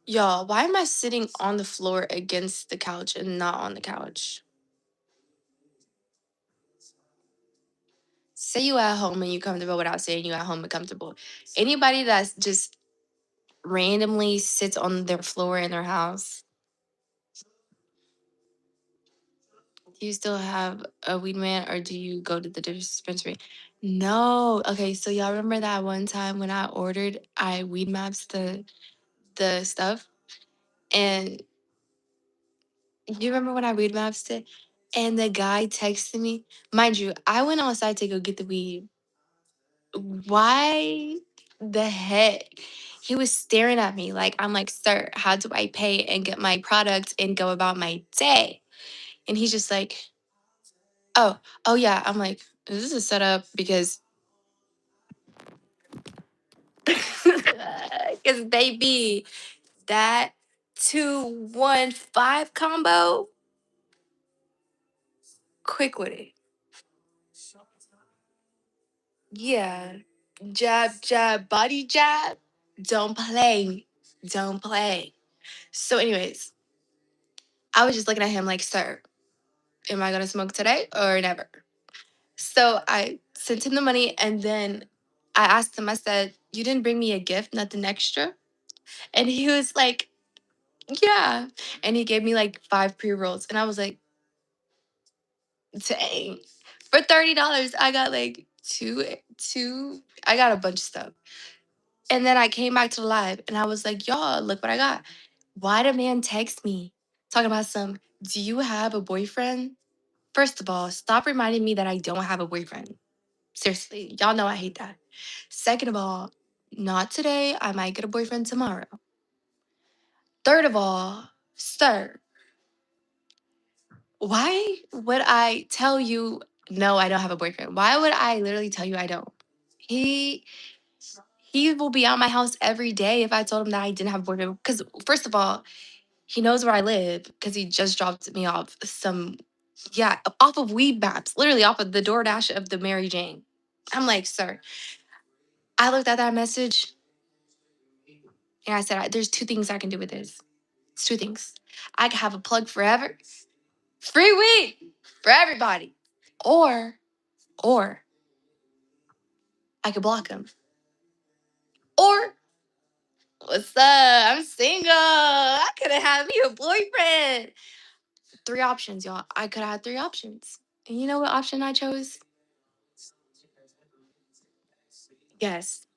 Y'all, why am I sitting on the floor against the couch and not on the couch? Say you at home and you comfortable without saying you at home and comfortable. Anybody that's just randomly sits on their floor in their house, do you still have a weed man or do you go to the dispensary? No. Okay, so y'all remember that one time when I weed maps the stuff, and you remember when I weed maps it, and the guy texted me. Mind you, I went outside to go get the weed. Why the heck? He was staring at me like, I'm like, sir, how do I pay and get my product and go about my day? And he's just like, oh, oh yeah. I'm like, is this a setup? Because because baby, that 2-1-5 combo, quick with it. Yeah. Jab, jab, body jab. Don't play. Don't play. So, anyways, I was just looking at him like, sir, am I gonna smoke today or never? So I sent him the money and then I asked him, I said, you didn't bring me a gift, nothing extra? And he was like, yeah. And he gave me like 5 pre-rolls. And I was like, dang. For $30, I got like I got a bunch of stuff. And then I came back to the live and I was like, y'all, look what I got. Why did a man text me talking about do you have a boyfriend? First of all, stop reminding me that I don't have a boyfriend. Seriously, y'all know I hate that. Second of all, not today. I might get a boyfriend tomorrow. Third of all, sir, why would I tell you no, I don't have a boyfriend? Why would I literally tell you I don't? He he will be at my house every day if I told him that I didn't have a boyfriend. Because first of all, he knows where I live because he just dropped me off off of weed maps, literally off of the DoorDash of the Mary Jane. I'm like, sir, I looked at that message and I said, there's two things I can do with this. It's two things. I can have a plug forever, free weed for everybody, or or I could block him. Or what's up? I'm single. I could have had me a boyfriend. Three options, y'all. I could have had three options. And you know what option I chose? Yes.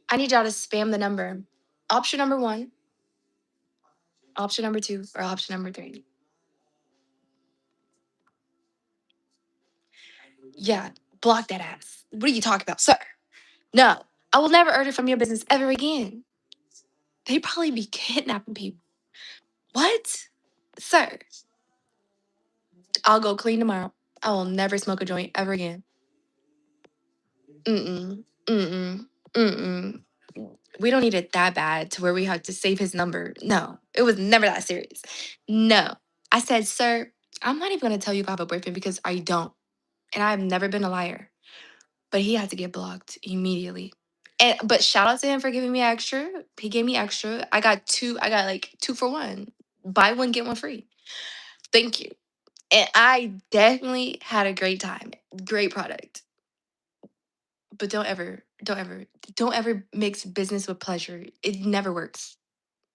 I need y'all to spam the number. Option number one, option number two, or option number three. Yeah, block that ass. What are you talking about, sir? No, I will never order from your business ever again. They'd probably be kidnapping people. What? Sir, I'll go clean tomorrow. I will never smoke a joint ever again. Mm-mm. Mm-mm. Mm-mm. We don't need it that bad to where we have to save his number. No, it was never that serious. No. I said, sir, I'm not even going to tell you if I have a boyfriend because I don't. And I've never been a liar. But he had to get blocked immediately. But shout out to him for giving me extra. He gave me extra. I got like 2 for 1. Buy one, get one free. Thank you. And I definitely had a great time. Great product. But don't ever mix business with pleasure. It never works.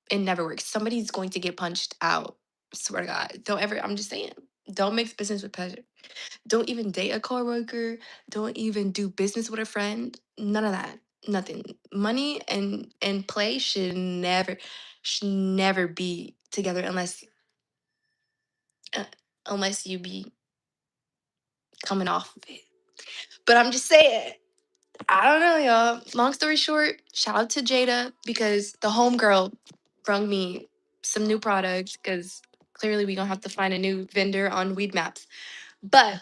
It never works. Somebody's going to get punched out. Swear to God. Don't ever, I'm just saying. Don't mix business with pleasure. Don't even date a coworker. Don't even do business with a friend. None of that. Nothing. Money and play should never be together uh, unless you be coming off of it. But I'm just saying, I don't know, y'all. Long story short, shout out to Jada because the homegirl brung me some new products because clearly we gonna have to find a new vendor on Weed Maps. But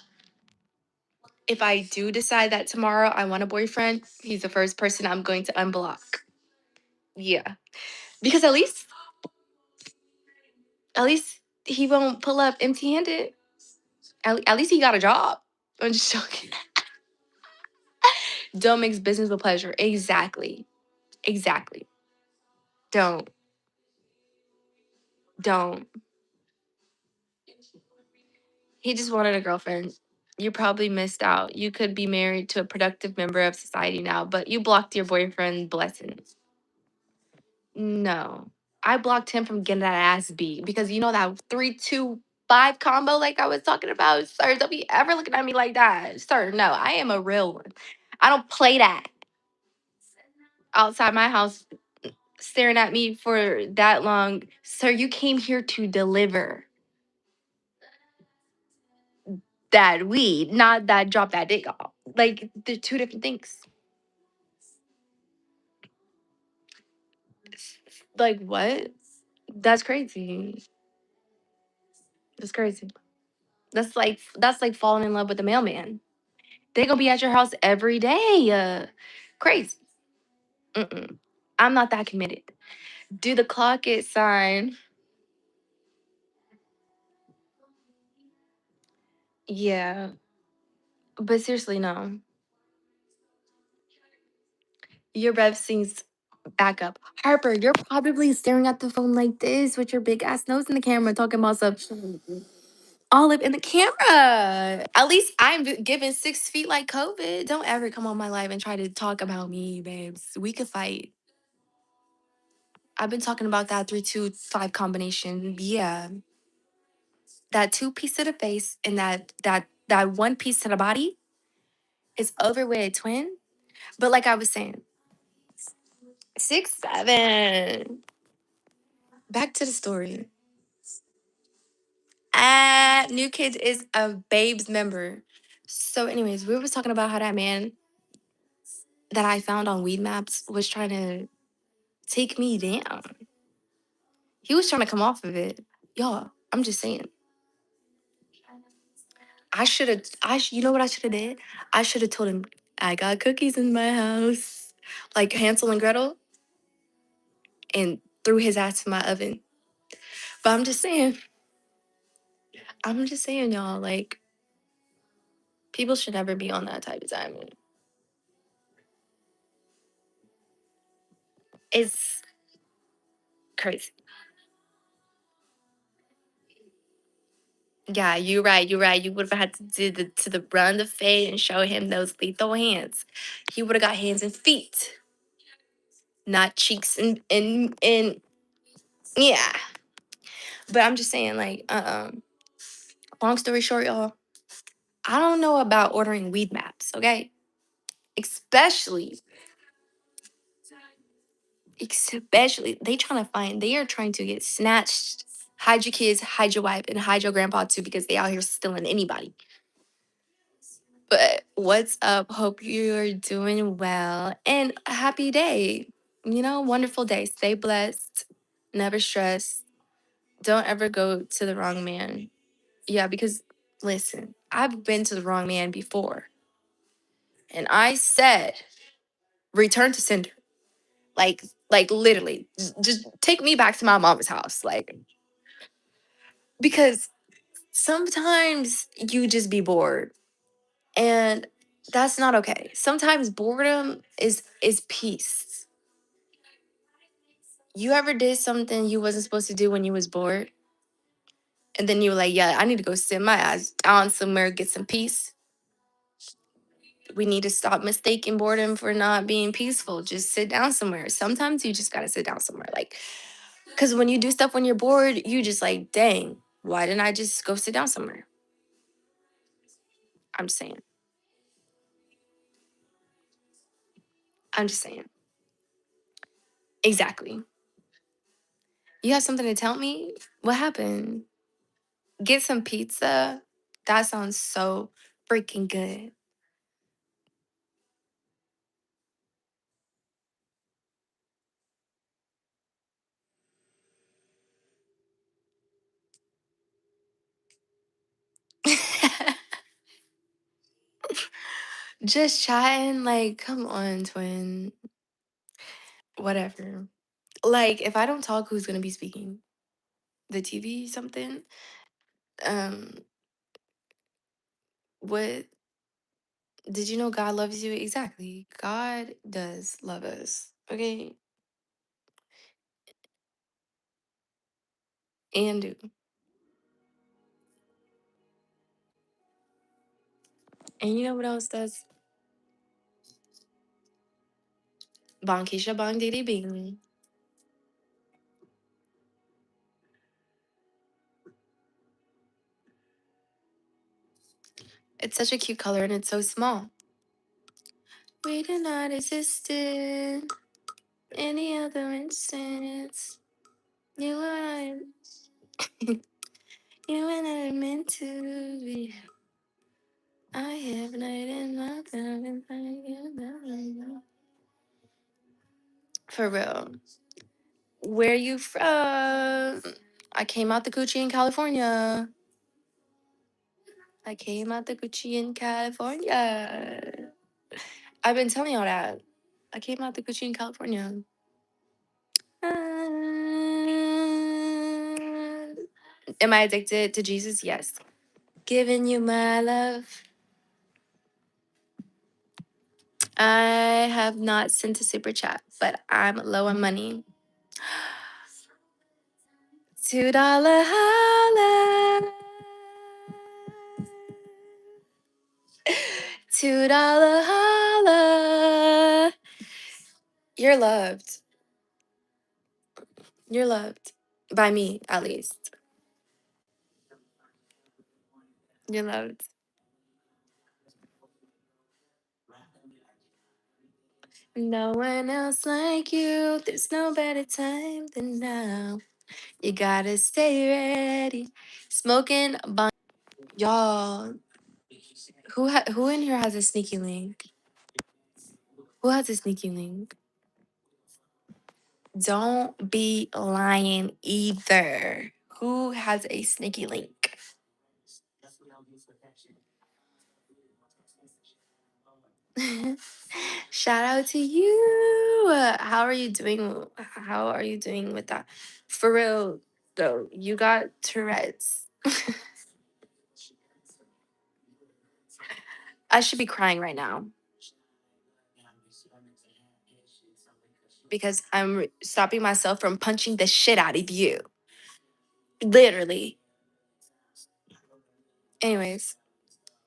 if I do decide that tomorrow I want a boyfriend, he's the first person I'm going to unblock. Yeah. Because at least he won't pull up empty handed. At least he got a job. I'm just joking. Don't mix business with pleasure. Exactly. Exactly. Don't. Don't. He just wanted a girlfriend. You probably missed out. You could be married to a productive member of society now, but you blocked your boyfriend. Blessings. No. I blocked him from getting that ass beat because you know that 3-2-5 combo like I was talking about? Sir, don't be ever looking at me like that. Sir, no, I am a real one. I don't play that outside my house staring at me for that long. Sir, you came here to deliver that weed, not that drop that dick off. Like, they're two different things. Like, what? That's crazy. That's crazy. That's like falling in love with the mailman. They gonna be at your house every day. Crazy. Mm-mm. I'm not that committed. Do the clock it sign? Yeah, but seriously, no. Your breath seems back up. Harper, you're probably staring at the phone like this with your big ass nose in the camera, talking about stuff all up in the camera. At least I'm giving 6 feet like COVID. Don't ever come on my live and try to talk about me, babes. We could fight. I've been talking about that 3-2-5 combination. Yeah, that two piece to the face and that one piece to the body is over with a twin. But like I was saying, 6'7". Back to the story. New Kids is a Babes member. So, anyways, we was talking about how that man that I found on Weed Maps was trying to take me down. He was trying to come off of it. Y'all, I'm just saying. I should have. You know what I should have did? I should have told him I got cookies in my house, like Hansel and Gretel, and threw his ass in my oven. But I'm just saying. I'm just saying, y'all. Like, people should never be on that type of time. It's crazy. Yeah, you're right. You're right. You would have had to do the run the fade and show him those lethal hands. He would have got hands and feet, not cheeks and yeah. But I'm just saying, like, long story short, y'all, I don't know about ordering weed maps, okay? Especially, they are trying to get snatched, hide your kids, hide your wife, and hide your grandpa too, because they out here stealing anybody. But what's up? Hope you're doing well and a happy day. Wonderful day. Stay blessed. Never stress. Don't ever go to the wrong man. Yeah, because listen, I've been to the wrong man before. And I said, return to sender. Like literally, just take me back to my mama's house. Like, because sometimes you just be bored. And that's not okay. Sometimes boredom is peace. You ever did something you wasn't supposed to do when you was bored? And then you were like, yeah, I need to go sit my ass down somewhere, get some peace. We need to stop mistaking boredom for not being peaceful. Just sit down somewhere. Sometimes you just gotta sit down somewhere. Like, because when you do stuff when you're bored, you just like, dang, why didn't I just go sit down somewhere? I'm just saying. I'm just saying. Exactly. You have something to tell me? What happened? Get some pizza? That sounds so freaking good. Just chatting, like, come on, twin. Whatever. Like, if I don't talk, who's gonna be speaking? The TV, something? Um, what did you know God loves you? Exactly. God does love us. Okay. and do. And you know what else does? Bonkisha bong diddy bing. It's such a cute color and it's so small. We do not exist in any other instance. You and I, you and I are meant to be. I have night in my time and find you. For real. Where you from? I came out the Gucci in California. I came out the Gucci in California. I've been telling y'all that. I came out the Gucci in California. Am I addicted to Jesus? Yes. Giving you my love. I have not sent a super chat, but I'm low on money. $2 holla. $2 holla. You're loved. You're loved. By me, at least. You're loved. No one else like you. There's no better time than now. You gotta stay ready. Smoking bun. Y'all, who in here has a sneaky link? Who has a sneaky link? Don't be lying either. Who has a sneaky link? Shout out to you. How are you doing? How are you doing with that? For real, though, you got Tourette's. I should be crying right now because I'm stopping myself from punching the shit out of you. Literally. Anyways,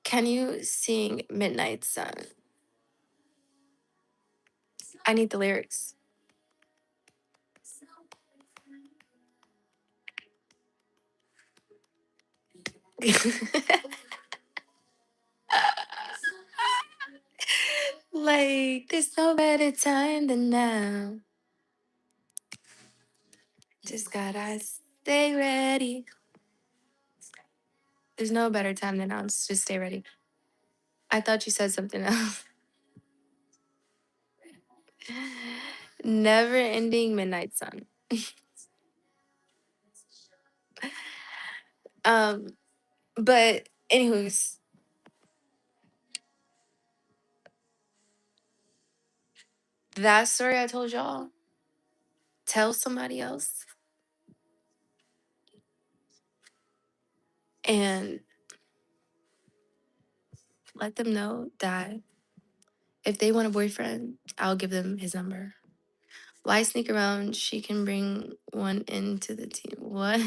can you sing Midnight Sun? I need the lyrics. Like, there's no better time than now. Just gotta stay ready. There's no better time than now. Just stay ready. I thought you said something else. Never ending midnight sun. Um, but anywho's, that story I told y'all, tell somebody else and let them know that if they want a boyfriend, I'll give them his number. Why sneak around? She can bring one into the team. What?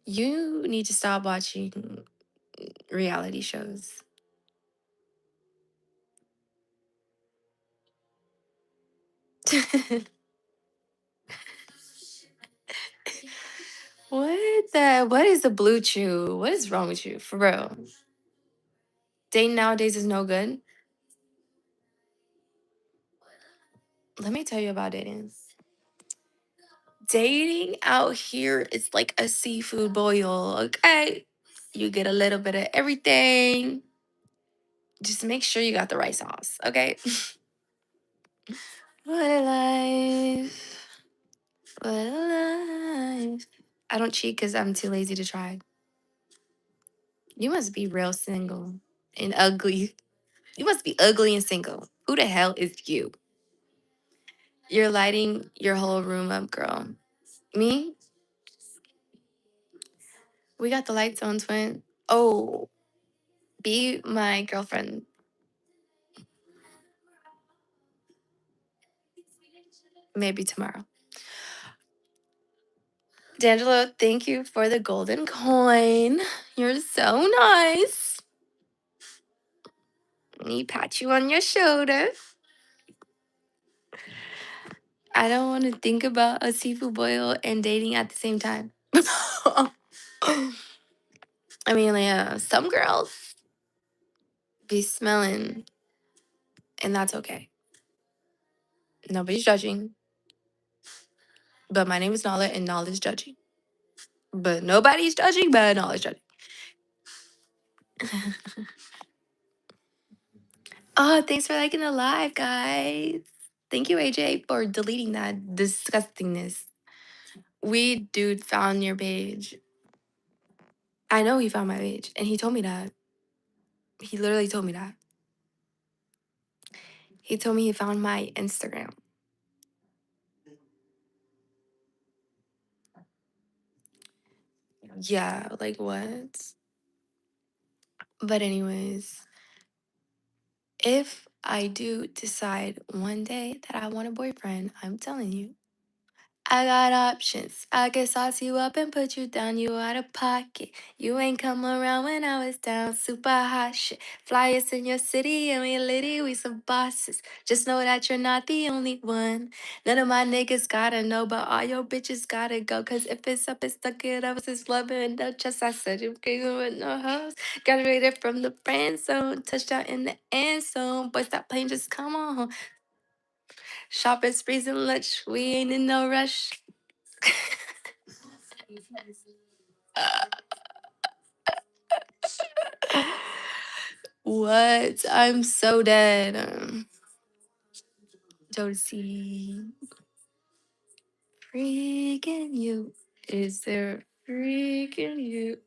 You need to stop watching reality shows. What is the blue chew? What is wrong with you? For real. Dating nowadays is no good. Let me tell you about dating. Dating out here is like a seafood boil, okay? You get a little bit of everything. Just make sure you got the right sauce, okay? What a life. What a life. I don't cheat because I'm too lazy to try. You must be real single and ugly. You must be ugly and single. Who the hell is you? You're lighting your whole room up, girl. Me? We got the lights on, twin. Oh, be my girlfriend. Maybe tomorrow. D'Angelo, thank you for the golden coin. You're so nice. Let me pat you on your shoulder. I don't want to think about a seafood boil and dating at the same time. I mean, like, some girls be smelling, and that's okay. Nobody's judging. But my name is Nahla, and Nahla is judging. But nobody's judging, but Nahla is judging. Oh, thanks for liking the live, guys. Thank you, AJ, for deleting that disgustingness. We dude found your page. I know he found my page, and he told me that. He literally told me that. He told me he found my Instagram. Yeah, like what? But anyways, if I do decide one day that I want a boyfriend, I'm telling you, I got options. I can sauce you up and put you down. You out of pocket. You ain't come around when I was down. Super hot shit. Flyers in your city and we litty. We some bosses. Just know that you're not the only one. None of my niggas gotta know, but all your bitches gotta go. Cause if it's up, it's stuck it up. It's loving no trust. I said you came with no hoes. Graduated from the friend zone. Touchdown in the end zone. Boy, stop playing. Just come on home. Shopping sprees and lunch. We ain't in no rush. What? I'm so dead. Josie. Freaking you. Is there freaking you?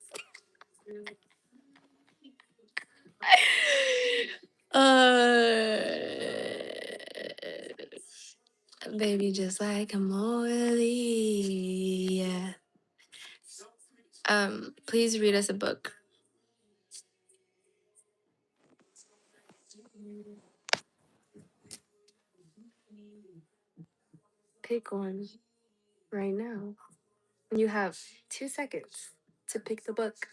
uh, baby, just like a Morley. Yeah. Please read us a book. Pick one right now. You have 2 seconds to pick the book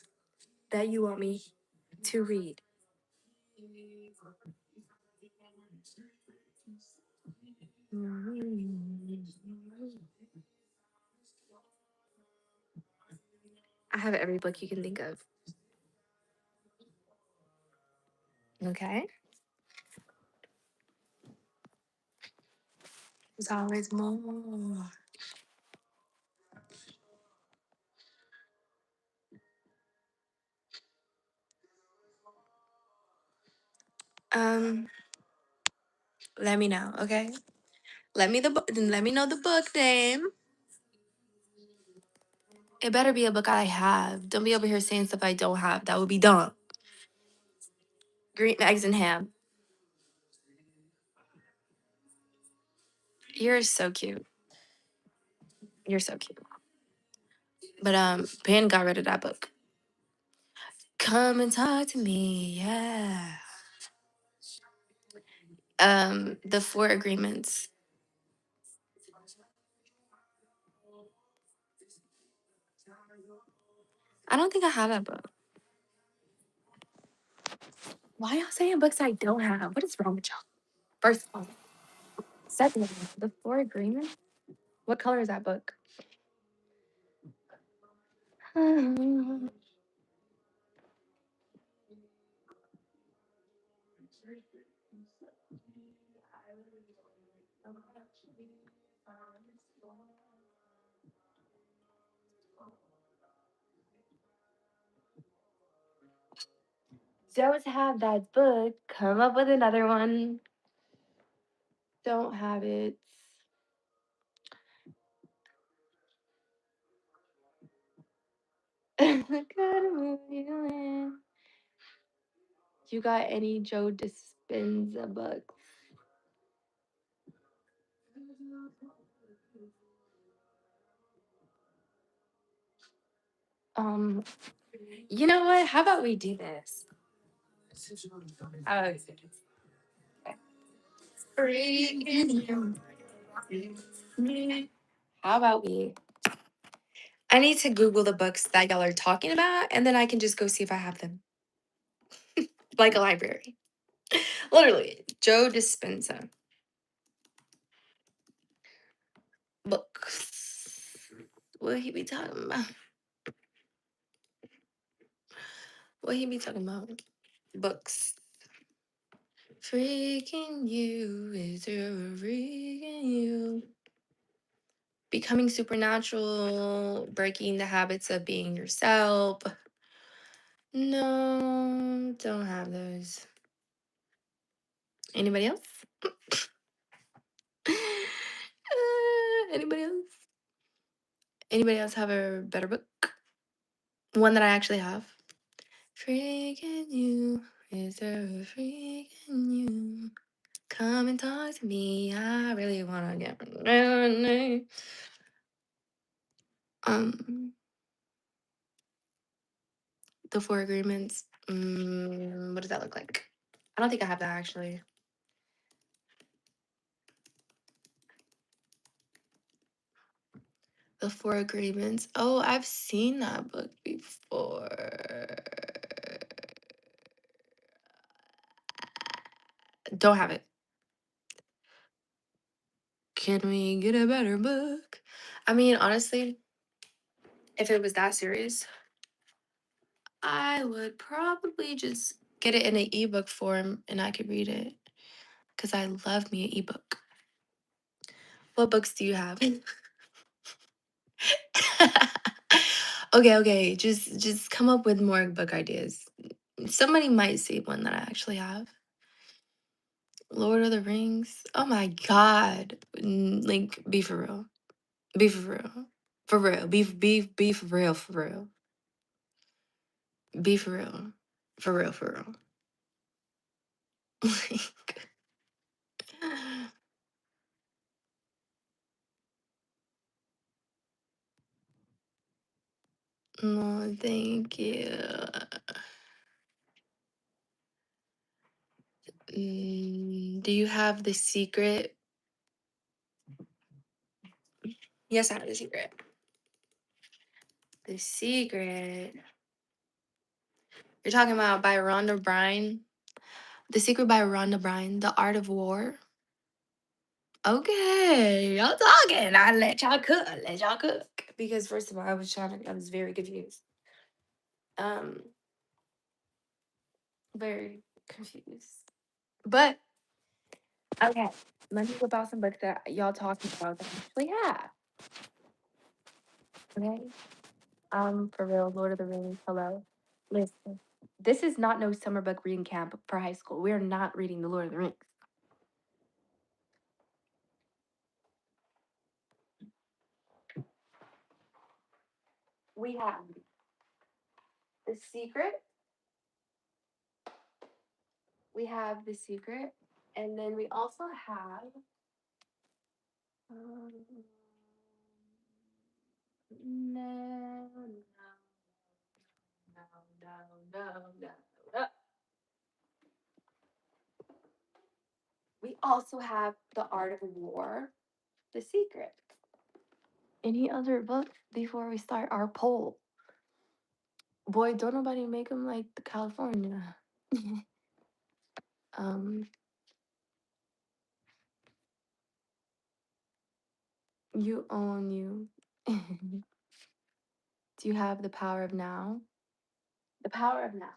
that you want me to read. I have every book you can think of. Okay. There's always more. Um, let me know, okay? Let me know the book name. It better be a book I have. Don't be over here saying stuff I don't have. That would be dumb. Green eggs and ham. You're so cute. You're so cute. But Ben got rid of that book. Come and talk to me, yeah. The Four Agreements. I don't think I have that book. Why y'all saying books I don't have? What is wrong with y'all? First of all, second of all, The Four Agreements. What color is that book? Don't have that book. Come up with another one. Don't have it. Gotta move you in. You got any Joe Dispenza books? Um, you know what? How about we do this? Uh, How about we I need to Google the books that y'all are talking about, and then I can just go see if I have them. Like a library. Literally, Joe Dispenza. Books. What he be talking about? What he be talking about? Books. Freaking you is a freaking you. Becoming supernatural, breaking the habits of being yourself. No, don't have those. Anybody else? Anybody else? Anybody else have a better book? One that I actually have. Freaking you is a freaking you. Come and talk to me. I really wanna get um the Four Agreements. What does that look like? I don't think I have that actually. The Four Agreements. Oh, I've seen that book before. Don't have it. Can we get a better book? I mean, honestly, if it was that serious, I would probably just get it in an ebook form and I could read it because I love me an ebook. What books do you have? Okay. Just come up with more book ideas. Somebody might see one that I actually have. Lord of the Rings. Oh my god. Like, be for real. Be for real. For real. Be for real, for real. Be for real. For real, for real. Like, no, thank you. Do you have The Secret? Yes, I have The Secret. The Secret. You're talking about by Rhonda Bryan? The Secret by Rhonda Bryan. The Art of War. Okay, y'all talking. I let y'all cook. I let y'all cook. Because first of all, I was very confused. Um, very confused. But okay, let me whip out some books that y'all talking about that I actually have. Okay. For real, Lord of the Rings. Hello. Listen. This is not no summer book reading camp for high school. We are not reading the Lord of the Rings. We have The Secret. We have The Secret. And then we also have um, no, no, no, no. We also have The Art of War, The Secret. Any other book before we start our poll? Boy, don't nobody make them like the California. um, you own you. Do you have The Power of Now? The Power of Now.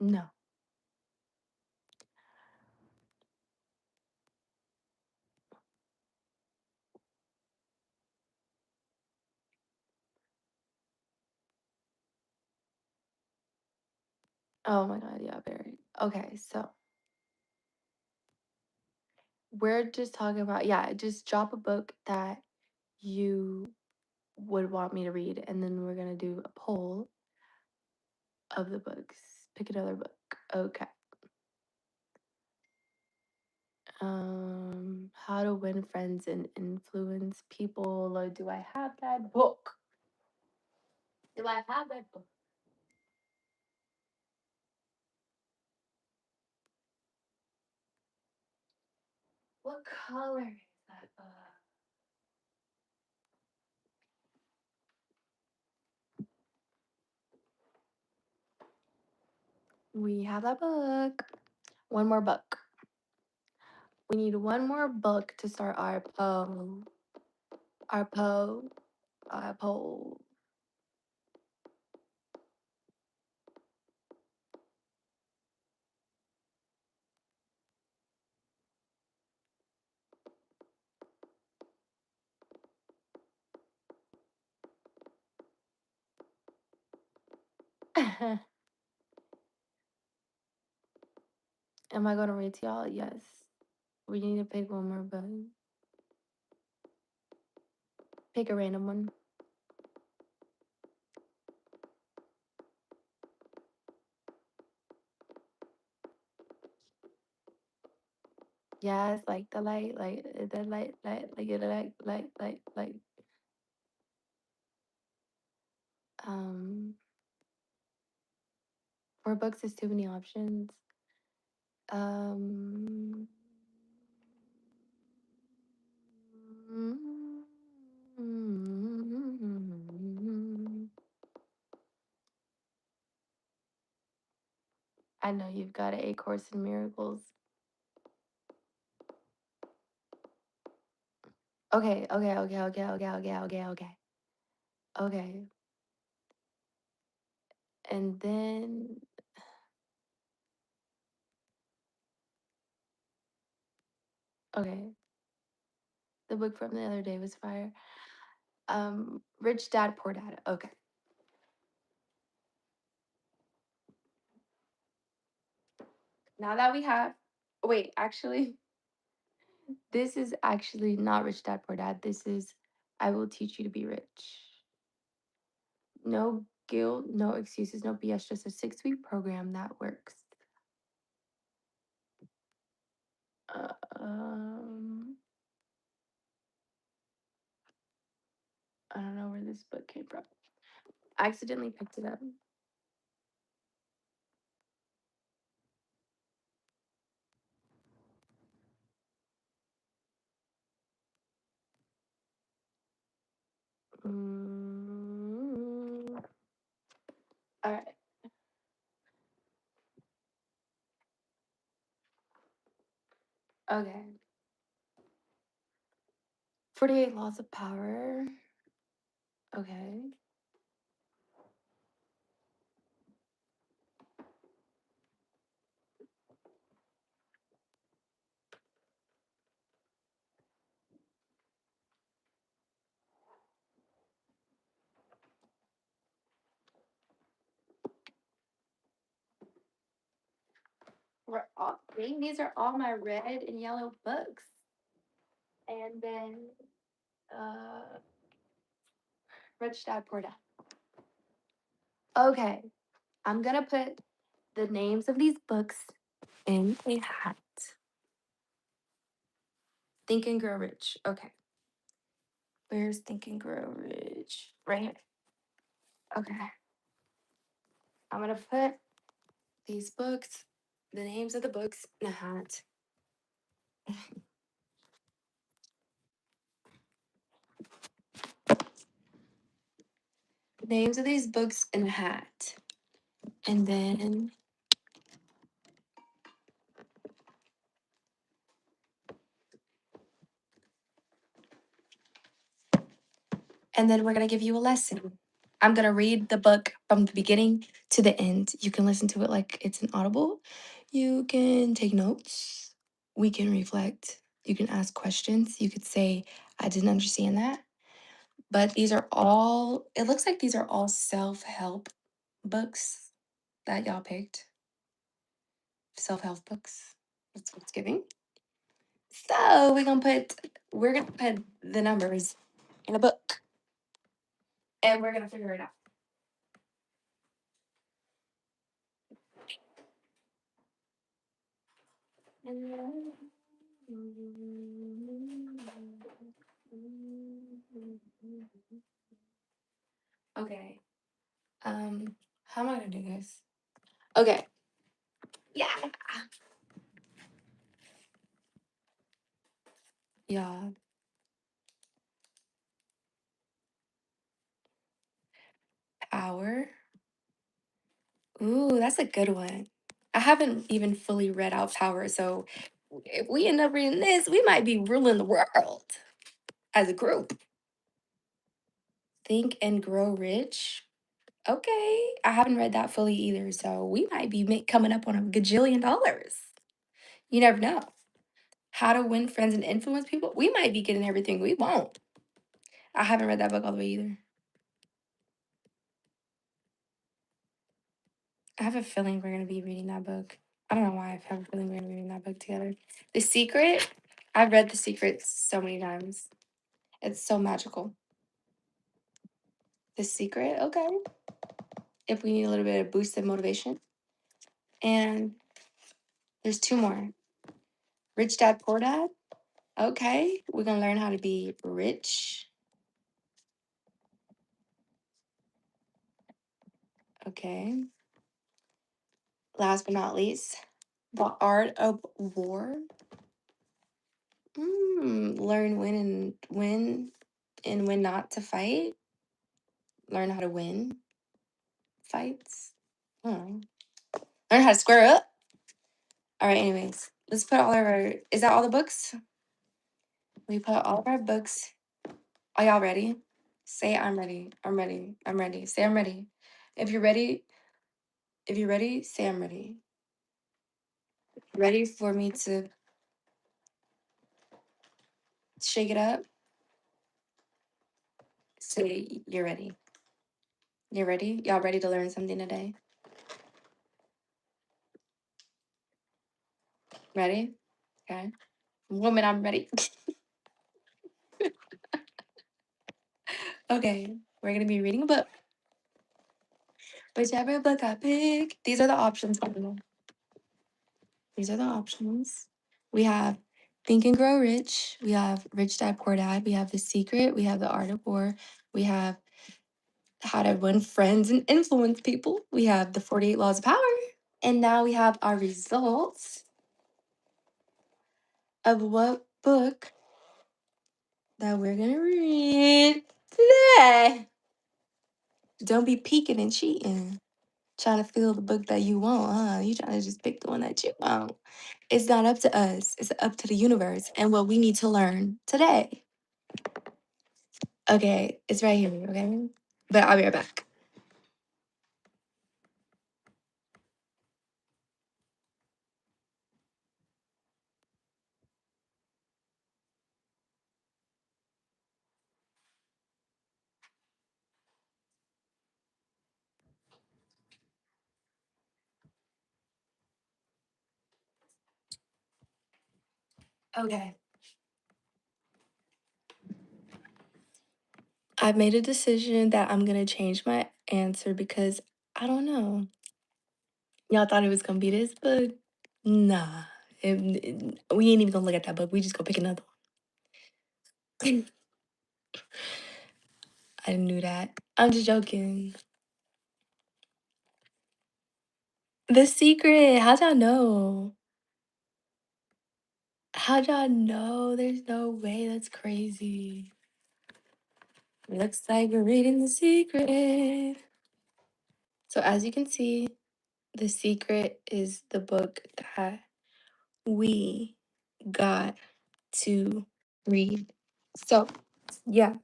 No. Oh my god, yeah, very. Okay, so we're just talking about, yeah, just drop a book that you would want me to read, and then we're gonna do a poll of the books. Pick another book. Okay. How to Win Friends and Influence People. Do I have that book? Do I have that book? What color is that book? We have that book. One more book. We need one more book to start our poll. Our poll. Our poll. Am I gonna read to y'all? Yes. We need to pick one more book. Pick a random one. Yes, like the light, like it, like. Um, for books, there's too many options. Um, I know you've got A Course in Miracles. Okay. Okay. And then, okay, the book from the other day was fire. Rich Dad, Poor Dad. Okay. Now that we have, wait, actually, this is actually not Rich Dad, Poor Dad. This is I Will Teach You to Be Rich. No guilt, no excuses, no BS, just a 6-week program that works. Uh, um, I don't know where this book came from. I accidentally picked it up. All right. Okay. 48 Laws of Power. Okay. These are all my red and yellow books. And then uh Rich Dad Poor Dad. Okay. I'm gonna put the names of these books in a hat. Think and Grow Rich. Okay. Where's Think and Grow Rich? Right here. Okay. I'm gonna put these books, the names of the books in a hat. Names of these books in a hat. And then we're gonna give you a lesson. I'm gonna read the book from the beginning to the end. You can listen to it like it's an audible. You can take notes. We can reflect. You can ask questions. You could say, I didn't understand that. But these are all, it looks like these are all self-help books that y'all picked. Self-help books. That's what it's giving. So we're gonna put the numbers in a book and we're gonna figure it out. Okay. How am I gonna do this? Okay. Yeah. Yeah. Power. Ooh, that's a good one. I haven't even fully read out Power, so if we end up reading this, we might be ruling the world as a group. Think and Grow Rich. Okay, I haven't read that fully either, so we might be coming up on a gajillion dollars. You never know. How to Win Friends and Influence People. We might be getting everything we want. I haven't read that book all the way either. I have a feeling we're going to be reading that book. I don't know why I have a feeling we're going to be reading that book together. The Secret. I've read The Secret so many times. It's so magical. The Secret. Okay. If we need a little bit of boost of motivation. And there's two more. Rich Dad, Poor Dad. Okay. We're going to learn how to be rich. Okay. Last but not least, The Art of War. Learn when not to fight. Learn how to win fights. Hmm. Learn how to square up. All right. Anyways, let's put all of our. Is that all the books? We put all of our books. Are y'all ready? Say I'm ready. I'm ready. I'm ready. Say I'm ready. If you're ready, say I'm ready. Ready for me to shake it up? Say you're ready. You're ready? Y'all ready to learn something today? Ready? Okay. Woman, I'm ready. Okay. We're gonna be reading a book. Whichever book I pick. These are the options. These are the options. We have Think and Grow Rich. We have Rich Dad Poor Dad. We have The Secret. We have The Art of War. We have How to Win Friends and Influence People. We have The 48 Laws of Power. And now we have our results of what book that we're going to read today. Don't be peeking and cheating. Trying to feel the book that you want, huh? You trying to just pick the one that you want. It's not up to us. It's up to the universe and what we need to learn today. Okay, it's right here, okay? But I'll be right back. Okay. I've made a decision that I'm gonna change my answer because I don't know. Y'all thought it was gonna be this book? Nah. We ain't even gonna look at that book. We just go pick another one. I knew that. I'm just joking. The Secret. How'd y'all know? How'd y'all know? There's no way. That's crazy. Looks like we're reading The Secret. So as you can see, The Secret is the book that we got to read. So, yeah,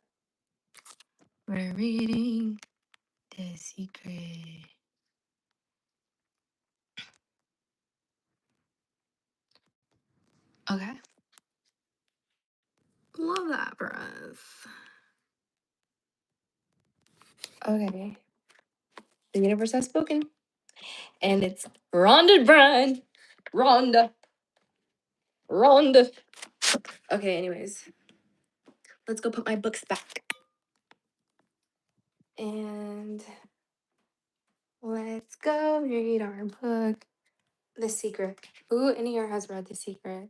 we're reading The Secret. Okay. Love that for us. Okay. The universe has spoken. And it's Rhonda Bryan. Rhonda. Rhonda. Okay, anyways. Let's go put my books back. And let's go read our book. The Secret. Who in here has read The Secret?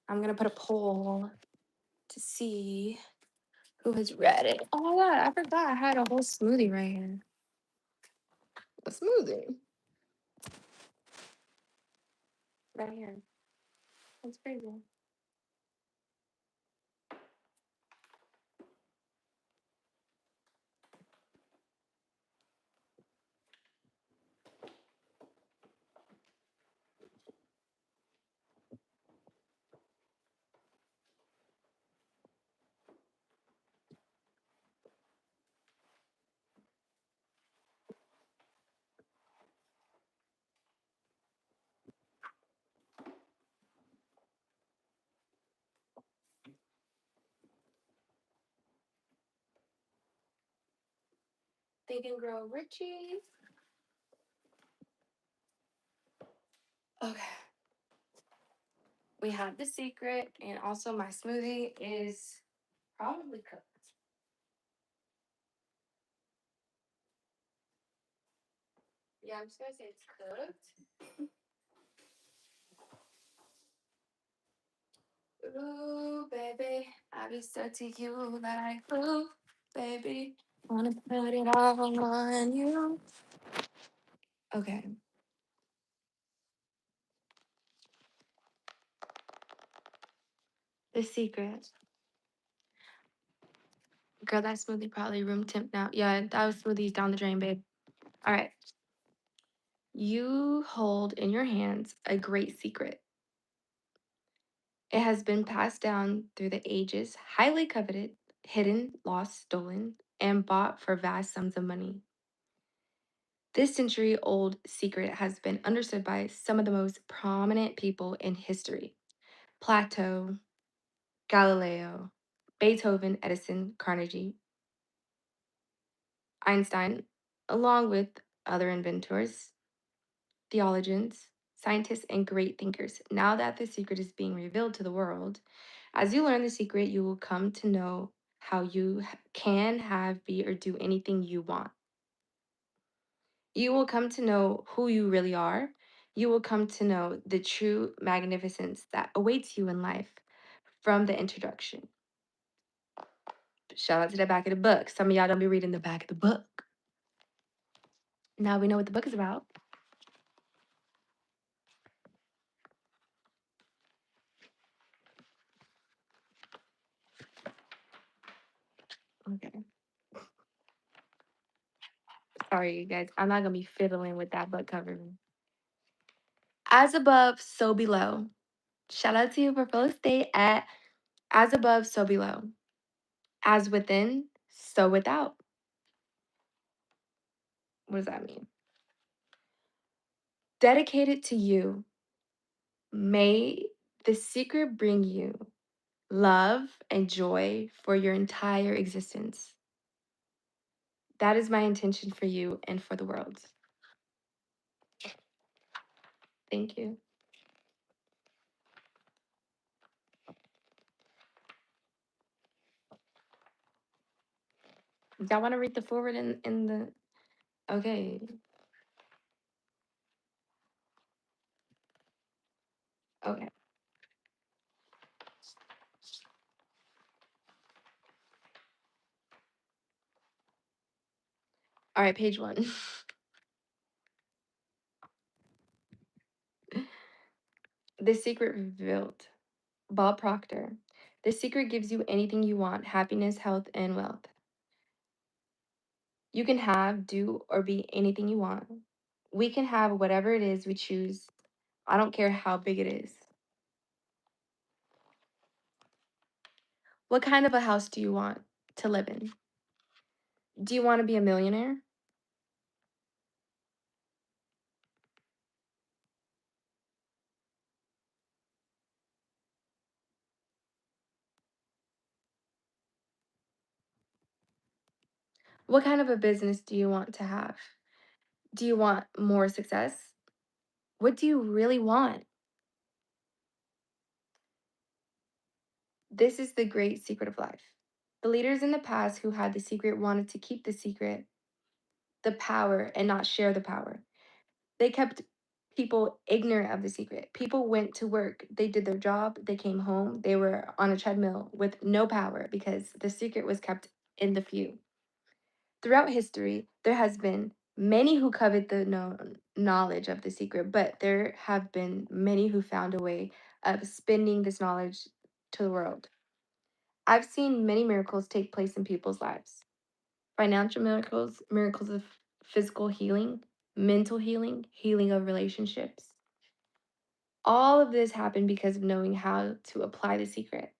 I'm gonna put a poll to see who has read it. Oh my god, I forgot I had a whole smoothie right here. A smoothie right here. That's crazy. Think and Grow Richies. Okay. We have The Secret, and also my smoothie is probably cooked. Yeah, I'm just gonna say it's cooked. Ooh, baby, I be so to you like, ooh, baby, wanna put it all on you. Okay, The Secret. Girl, that smoothie probably room temp now. Yeah, that was smoothies down the drain, babe. All right. You hold in your hands a great secret. It has been passed down through the ages, highly coveted, hidden, lost, stolen, and bought for vast sums of money. This century old secret has been understood by some of the most prominent people in history: Plato, Galileo, Beethoven, Edison, Carnegie, Einstein, along with other inventors, theologians, scientists, and great thinkers. Now that the secret is being revealed to the world, as you learn the secret, you will come to know how you can have, be, or do anything you want. You will come to know who you really are. You will come to know the true magnificence that awaits you in life from the introduction. Shout out to the back of the book. Some of y'all don't be reading the back of the book. Now we know what the book is about. Okay. Sorry, you guys. I'm not going to be fiddling with that book cover. As above, so below. Shout out to you for full estate at as above, so below. As within, so without. What does that mean? Dedicated to you, may the secret bring you love and joy for your entire existence. That is my intention for you and for the world. Thank you. Y'all want to read the forward in the. Okay. Okay. All right, page one. The Secret Revealed. Bob Proctor. The secret gives you anything you want: happiness, health, and wealth. You can have, do, or be anything you want. We can have whatever it is we choose. I don't care how big it is. What kind of a house do you want to live in? Do you want to be a millionaire? What kind of a business do you want to have? Do you want more success? What do you really want? This is the great secret of life. The leaders in the past who had the secret wanted to keep the secret, the power, and not share the power. They kept people ignorant of the secret. People went to work, they did their job, they came home, they were on a treadmill with no power because the secret was kept in the few. Throughout history, there has been many who covet the known knowledge of the secret, but there have been many who found a way of spending this knowledge to the world. I've seen many miracles take place in people's lives: financial miracles, miracles of physical healing, mental healing, healing of relationships. All of this happened because of knowing how to apply the secret.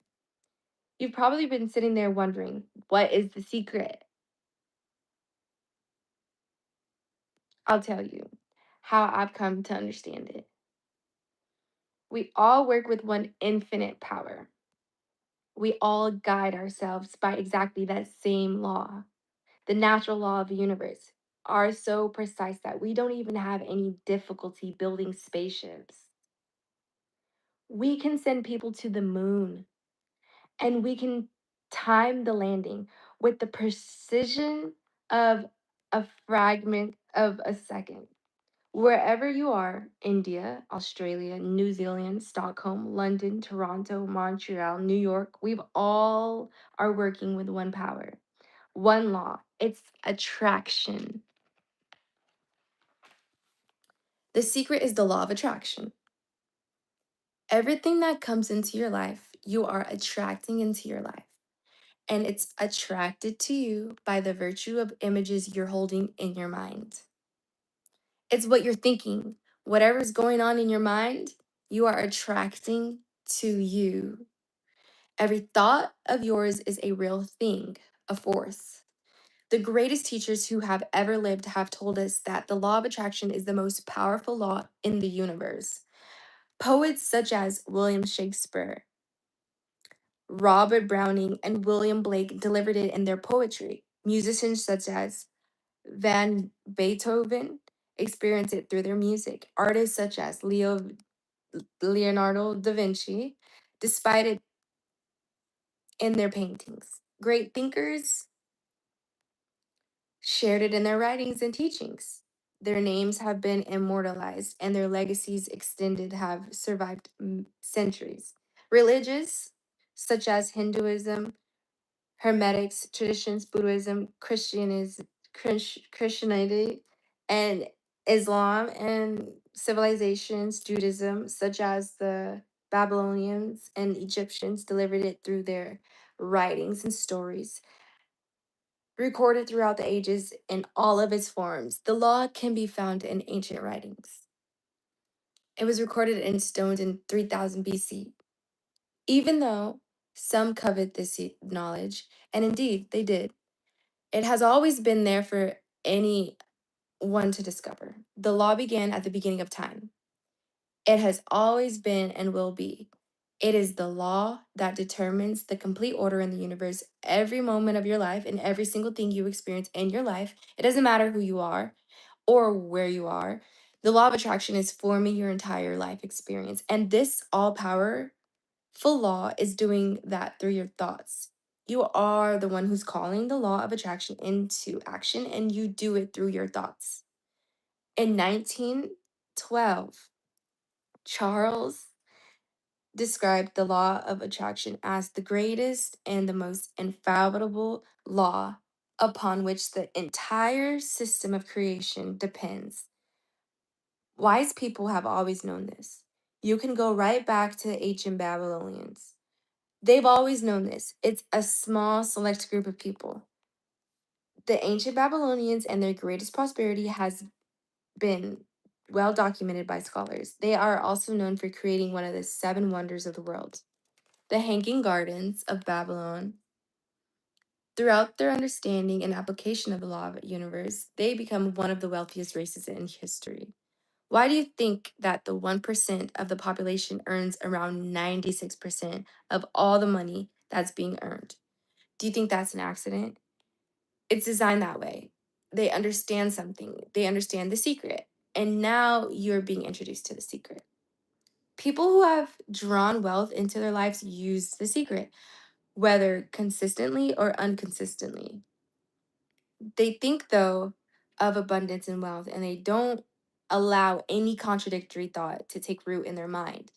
You've probably been sitting there wondering, what is the secret? I'll tell you how I've come to understand it. We all work with one infinite power. We all guide ourselves by exactly that same law. The natural law of the universe are so precise that we don't even have any difficulty building spaceships. We can send people to the moon and we can time the landing with the precision of a fragment of a second. Wherever you are, India, Australia, New Zealand, Stockholm, London, Toronto, Montreal, New York, we've all are working with one power, one law. It's attraction. The secret is the law of attraction. Everything that comes into your life, you are attracting into your life. And it's attracted to you by the virtue of images you're holding in your mind. It's what you're thinking. Whatever's going on in your mind, you are attracting to you. Every thought of yours is a real thing, a force. The greatest teachers who have ever lived have told us that the law of attraction is the most powerful law in the universe. Poets such as William Shakespeare, Robert Browning, and William Blake delivered it in their poetry. Musicians such as Van Beethoven experienced it through their music. Artists such as Leonardo da Vinci, despite it in their paintings. Great thinkers shared it in their writings and teachings. Their names have been immortalized and their legacies extended have survived centuries. Religious, such as Hinduism, Hermetics, traditions, Buddhism, Christianity, and Islam, and civilizations, Judaism, such as the Babylonians and Egyptians, delivered it through their writings and stories, recorded throughout the ages in all of its forms. The law can be found in ancient writings. It was recorded in stones in 3000 BC. Even though some covet this knowledge, and indeed they did, it has always been there for anyone to discover. The law began at the beginning of time. It has always been and will be. It is the law that determines the complete order in the universe every moment of your life and every single thing you experience in your life. It doesn't matter who you are or where you are. The law of attraction is forming your entire life experience. And this all powerful law is doing that through your thoughts. You are the one who's calling the law of attraction into action, and you do it through your thoughts. In 1912, Charles described the law of attraction as the greatest and the most infallible law upon which the entire system of creation depends. Wise people have always known this. You can go right back to the ancient Babylonians. They've always known this. It's a small, select group of people. The ancient Babylonians and their greatest prosperity has been well documented by scholars. They are also known for creating one of the seven wonders of the world, the Hanging Gardens of Babylon. Throughout their understanding and application of the law of the universe, they become one of the wealthiest races in history. Why do you think that the 1% of the population earns around 96% of all the money that's being earned? Do you think that's an accident? It's designed that way. They understand something, they understand the secret. And now you're being introduced to the secret. People who have drawn wealth into their lives use the secret, whether consistently or inconsistently. They think, though, of abundance and wealth, and they don't allow any contradictory thought to take root in their mind.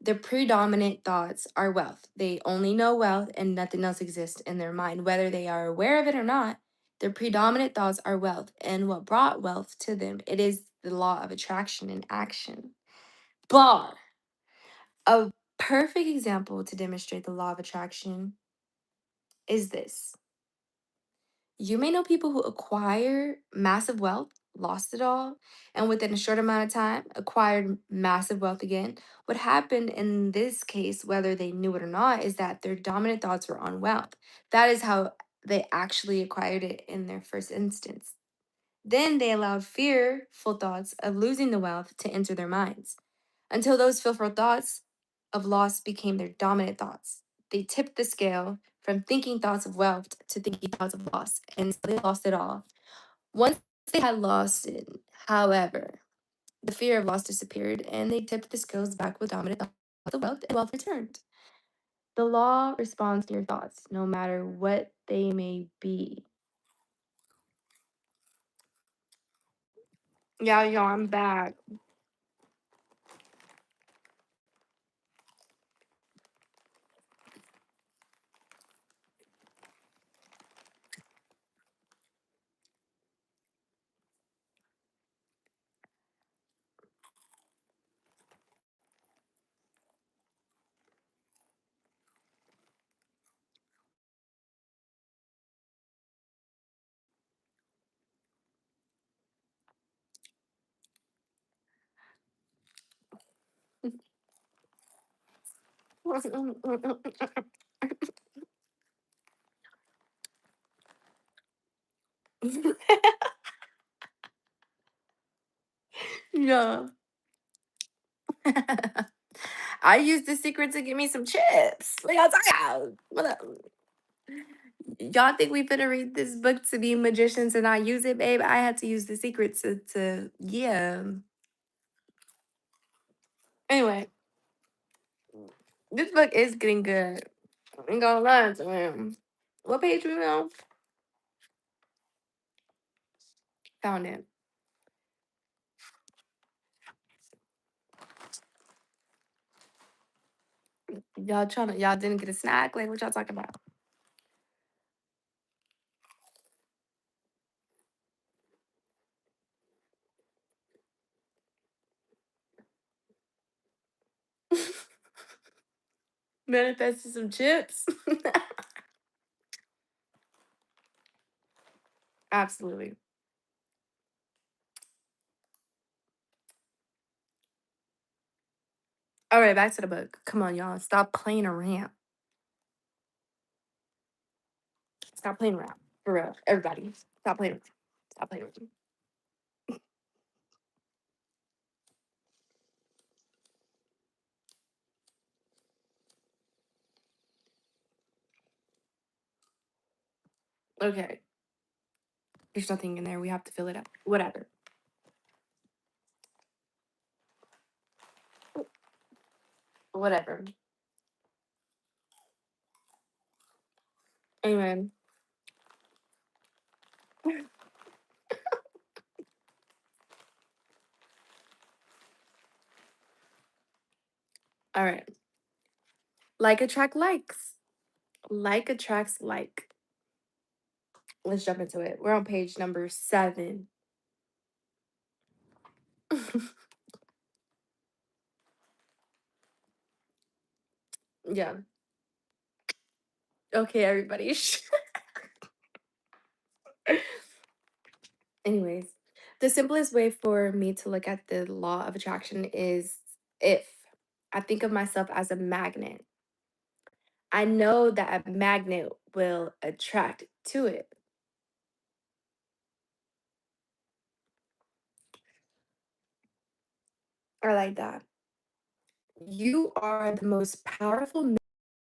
Their predominant thoughts are wealth. They only know wealth and nothing else exists in their mind, whether they are aware of it or not. Their predominant thoughts are wealth, and what brought wealth to them, it is the law of attraction in action. Bar. A perfect example to demonstrate the law of attraction is this. You may know people who acquire massive wealth, lost it all, and within a short amount of time acquired massive wealth again. What happened in this case, whether they knew it or not, is that their dominant thoughts were on wealth. That is how they actually acquired it in their first instance. Then they allowed fearful thoughts of losing the wealth to enter their minds until those fearful thoughts of loss became their dominant thoughts. They tipped the scale from thinking thoughts of wealth to thinking thoughts of loss, and so they lost it all. Once they had lost it, however, the fear of loss disappeared, and they tipped the scales back with dominant thoughts of wealth, and wealth returned. The law responds to your thoughts, no matter what they may be. Yeah, yo, I'm back. Yeah. I used the secret to get me some chips. Like I was like, what up? Y'all think we finna read this book to be magicians and not use it, babe? I had to use the secret to yeah. Anyway, this book is getting good. I ain't gonna lie to him. What page we on? Found it. Y'all didn't get a snack? Like what y'all talking about? Manifested some chips. Absolutely. All right, back to the book. Come on, y'all. Stop playing around. Stop playing around. For real. Everybody. Stop playing around. Stop playing around. Okay. There's nothing in there. We have to fill it up. Whatever. Whatever. Anyway. All right. Like attract likes. Like attracts like. Let's jump into it. We're on page number 7. Yeah. Okay, everybody. Anyways, the simplest way for me to look at the law of attraction is if I think of myself as a magnet. I know that a magnet will attract to it, or like that. You are the most powerful magnet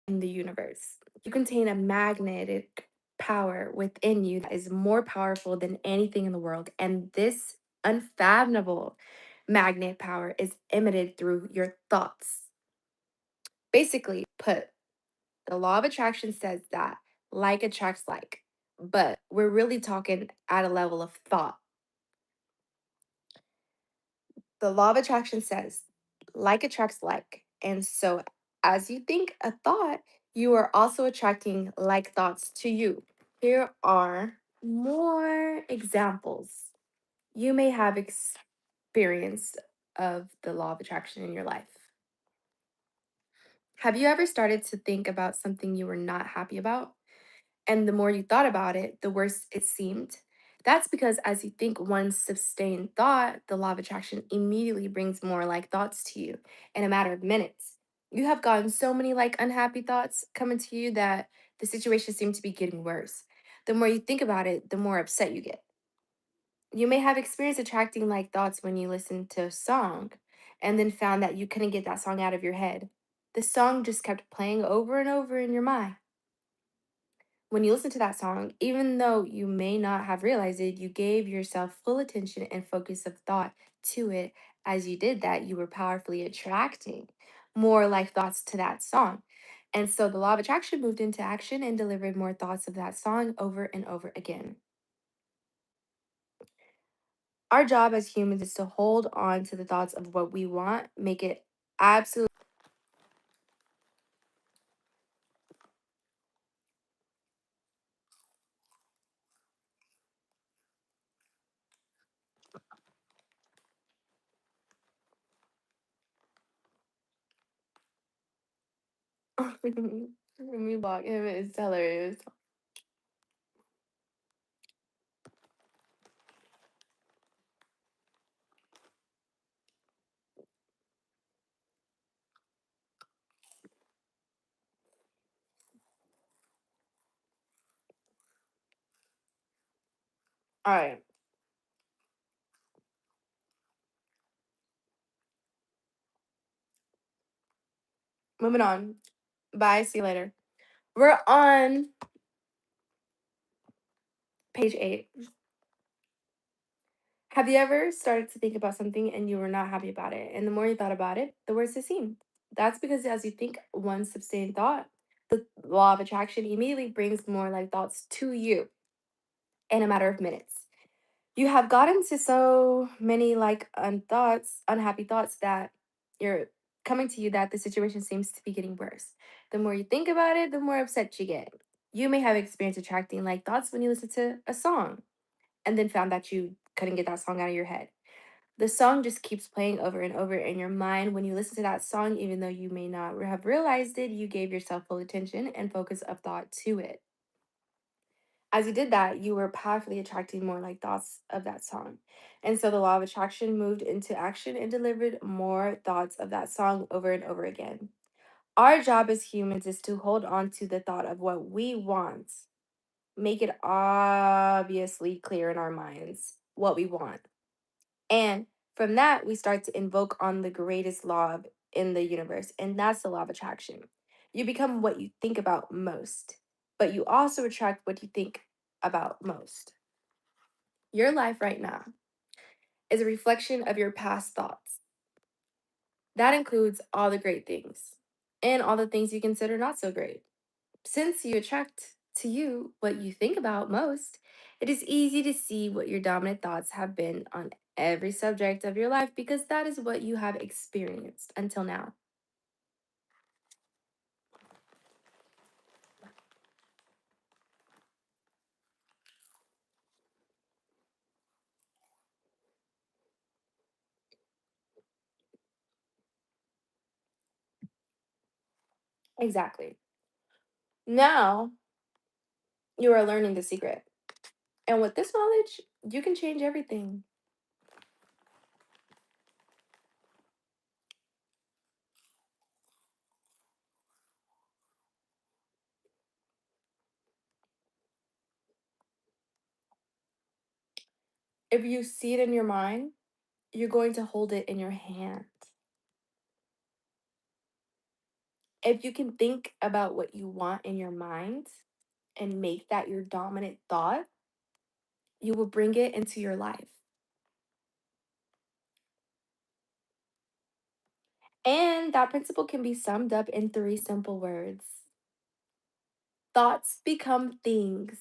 in the universe. You contain a magnetic power within you that is more powerful than anything in the world. And this unfathomable magnet power is emitted through your thoughts. Basically, put the law of attraction says that like attracts like, but we're really talking at a level of thought. The law of attraction says like attracts like. And so, as you think a thought, you are also attracting like thoughts to you. Here are more examples. You may have experienced of the law of attraction in your life. Have you ever started to think about something you were not happy about? And the more you thought about it, the worse it seemed. That's because as you think one sustained thought, the law of attraction immediately brings more like thoughts to you in a matter of minutes. You have gotten so many like unhappy thoughts coming to you that the situation seemed to be getting worse. The more you think about it, the more upset you get. You may have experienced attracting like thoughts when you listened to a song and then found that you couldn't get that song out of your head. The song just kept playing over and over in your mind. when you listen to that song, even though you may not have realized it, you gave yourself full attention and focus of thought to it. As you did that, you were powerfully attracting more like thoughts to that song. And so the law of attraction moved into action and delivered more thoughts of that song over and over again. Our job as humans is to hold on to the thoughts of what we want, make it absolutely. Me block him is hilarious. All right, moving on. Bye. See you later. We're on page 8. Have you ever started to think about something and you were not happy about it? And the more you thought about it, the worse it seemed. That's because as you think one sustained thought, the law of attraction immediately brings more like thoughts to you in a matter of minutes. You have gotten to so many like unhappy thoughts that you're coming to you that the situation seems to be getting worse. The more you think about it, the more upset you get. You may have experienced attracting like thoughts when you listen to a song and then found that you couldn't get that song out of your head. The song just keeps playing over and over in your mind. When you listen to that song, even though you may not have realized it, you gave yourself full attention and focus of thought to it. As you did that, you were powerfully attracting more like thoughts of that song. And so the law of attraction moved into action and delivered more thoughts of that song over and over again. Our job as humans is to hold on to the thought of what we want, make it obviously clear in our minds what we want. And from that, we start to invoke on the greatest law in the universe, and that's the law of attraction. You become what you think about most, but you also attract what you think about most. Your life right now is a reflection of your past thoughts. That includes all the great things and all the things you consider not so great. Since you attract to you what you think about most, it is easy to see what your dominant thoughts have been on every subject of your life because that is what you have experienced until now. Exactly. Now you are learning the secret. And with this knowledge, you can change everything. If you see it in your mind, you're going to hold it in your hand. If you can think about what you want in your mind and make that your dominant thought, you will bring it into your life. And that principle can be summed up in 3 simple words: thoughts become things.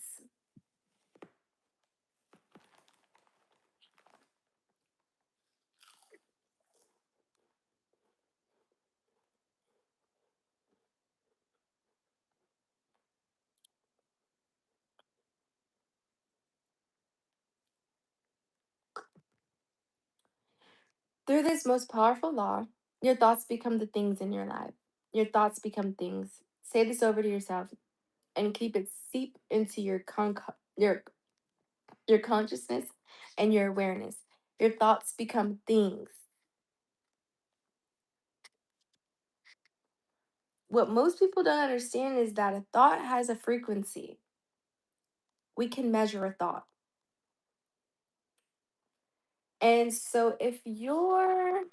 Through this most powerful law, your thoughts become the things in your life. Your thoughts become things. Say this over to yourself and keep it seep into your consciousness and your awareness. Your thoughts become things. What most people don't understand is that a thought has a frequency. We can measure a thought. And so if you're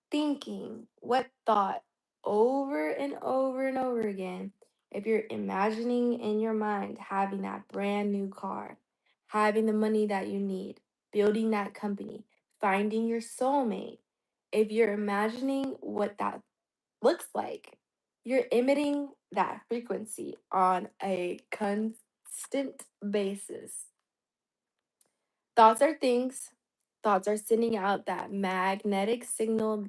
thinking what thought over and over and over again, If you're imagining in your mind having that brand new car, having the money that you need, building that company, finding your soulmate, if you're imagining what that looks like, you're emitting that frequency on a constant basis. Thoughts are things, thoughts are sending out that magnetic signal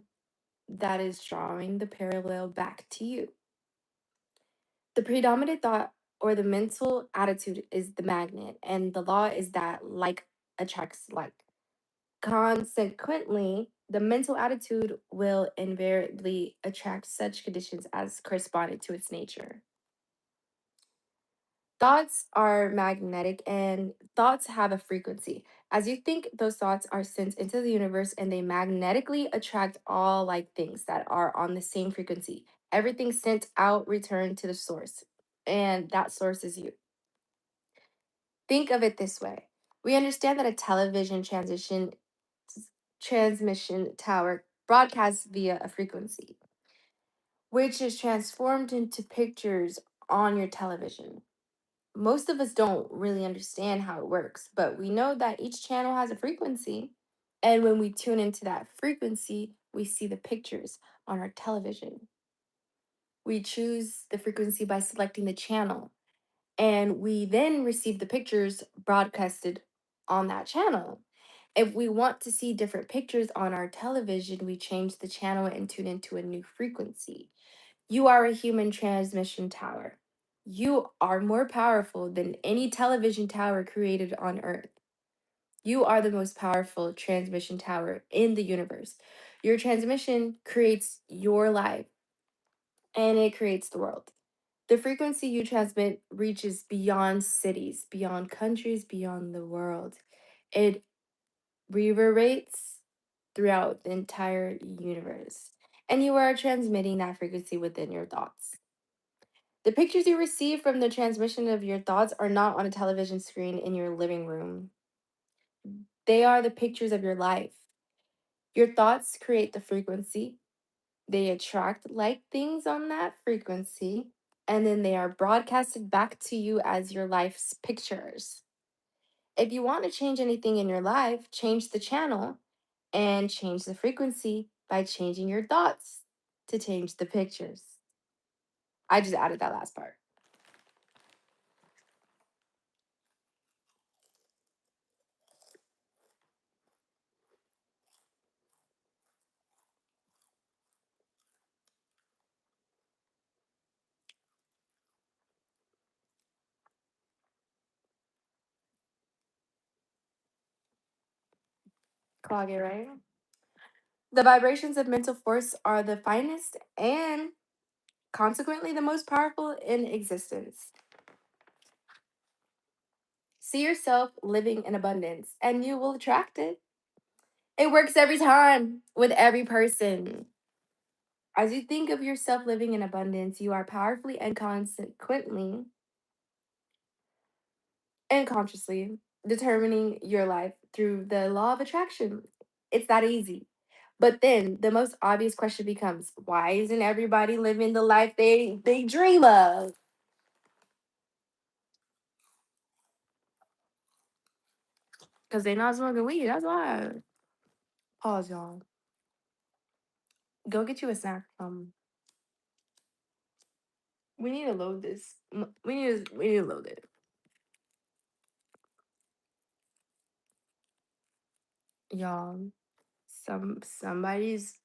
that is drawing the parallel back to you. The predominant thought or the mental attitude is the magnet, and the law is that like attracts like. Consequently, the mental attitude will invariably attract such conditions as corresponded to its nature. Thoughts are magnetic and thoughts have a frequency. As you think, those thoughts are sent into the universe and they magnetically attract all like things that are on the same frequency. Everything sent out returned to the source, and that source is you. Think of it this way. We understand that a television transmission tower broadcasts via a frequency, which is transformed into pictures on your television. Most of us don't really understand how it works, but we know that each channel has a frequency. And when we tune into that frequency, we see the pictures on our television. We choose the frequency by selecting the channel, and we then receive the pictures broadcasted on that channel. If we want to see different pictures on our television, we change the channel and tune into a new frequency. You are a human transmission tower. You are more powerful than any television tower created on Earth. You are the most powerful transmission tower in the universe. Your transmission creates your life and it creates the world. The frequency you transmit reaches beyond cities, beyond countries, beyond the world. It reverberates throughout the entire universe. And you are transmitting that frequency within your thoughts. The pictures you receive from the transmission of your thoughts are not on a television screen in your living room. They are the pictures of your life. Your thoughts create the frequency, they attract like things on that frequency, and then they are broadcasted back to you as your life's pictures. If you want to change anything in your life, change the channel and change the frequency by changing your thoughts to change the pictures. I just added that last part. Clog it, right? The vibrations of mental force are the finest and consequently the most powerful in existence. See yourself living in abundance and you will attract it. It works every time with every person. As you think of yourself living in abundance, you are powerfully and consequently and consciously determining your life through the law of attraction. It's that easy. But then the most obvious question becomes, why isn't everybody living the life they dream of? Because they're not smoking weed. That's why. Pause, y'all. Go get you a snack. We need to load this. We need to load it. Y'all, somebody's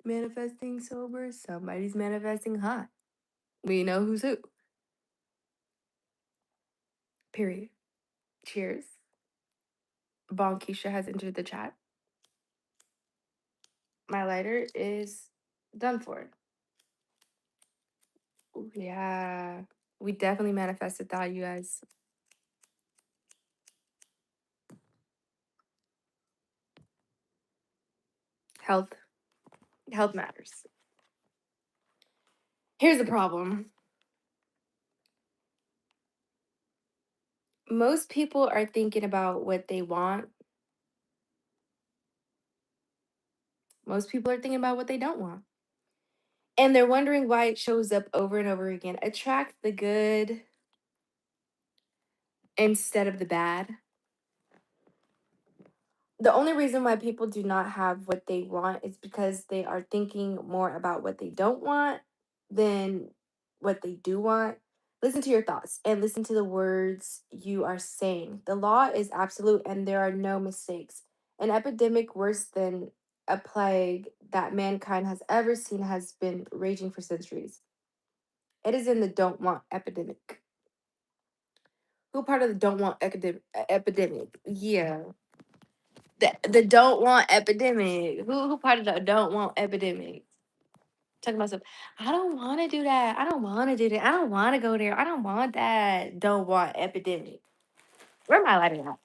manifesting sober, somebody's manifesting high. We know who's who. Period. Cheers. Bonkisha has entered the chat. My lighter is done for. Ooh, yeah. We definitely manifested that, you guys. Health. Health matters. Here's the problem. Most people are thinking about what they want. Most people are thinking about what they don't want. And they're wondering why it shows up over and over again. Attract the good instead of the bad. The only reason why people do not have what they want is because they are thinking more about what they don't want than what they do want. Listen to your thoughts and listen to the words you are saying. The law is absolute and there are no mistakes. An epidemic worse than a plague that mankind has ever seen has been raging for centuries. It is in the don't want epidemic. Who part of the don't want epidemic? Yeah. The don't want epidemic. Who part of the don't want epidemic? Talking about stuff. I don't want to do that. I don't want to do that. I don't want to go there. I don't want that. Don't want epidemic. Where am I lighting at?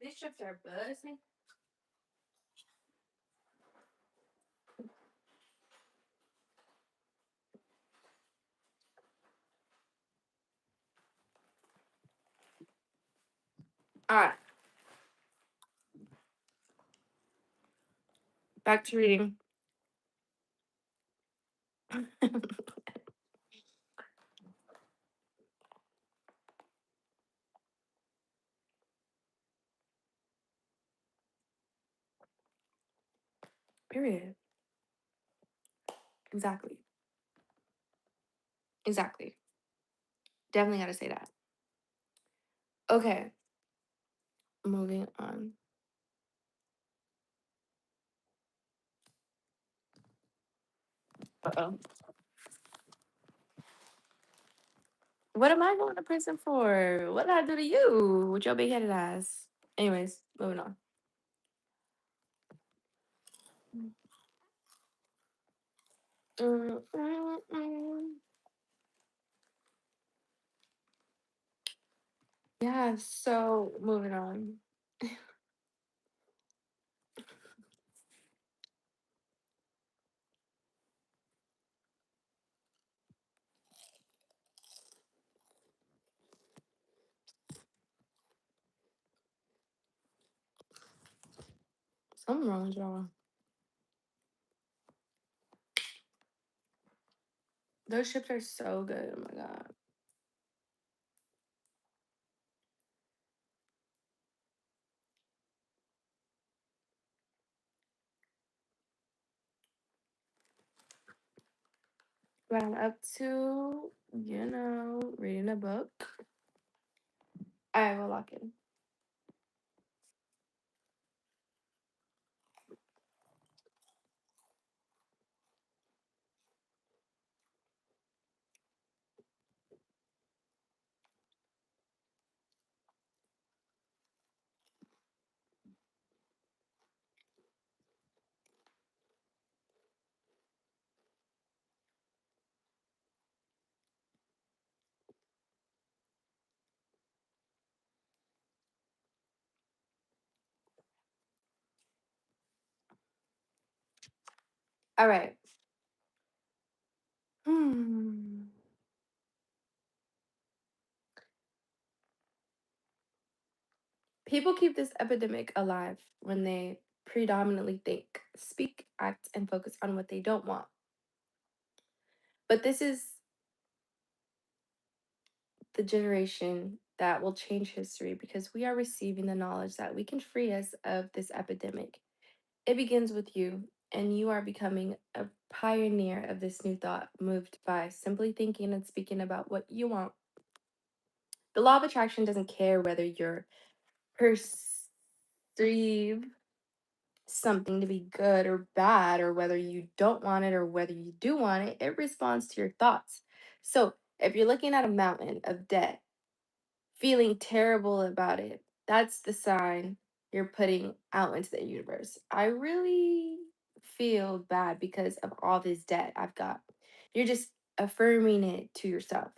These chips are buzzing. All right, back to reading. Period. Exactly. Exactly. Definitely got to say that. Okay, moving on. Uh-oh. What am I going to prison for? What did I do to you with your big headed ass? Anyways, moving on. Mm, mm, mm. Yeah, so moving on. Something wrong with y'all. Those chips are so good. Oh my god. But I'm up to, reading a book. I will lock in. All right. Hmm. People keep this epidemic alive when they predominantly think, speak, act, and focus on what they don't want. But this is the generation that will change history because we are receiving the knowledge that we can free us of this epidemic. It begins with you, and you are becoming a pioneer of this new thought, moved by simply thinking and speaking about what you want. The law of attraction doesn't care whether you're perceive something to be good or bad, or whether you don't want it or whether you do want it. It responds to your thoughts. So if you're looking at a mountain of debt, feeling terrible about it, that's the sign you're putting out into the universe. I really feel bad because of all this debt I've got. You're just affirming it to yourself.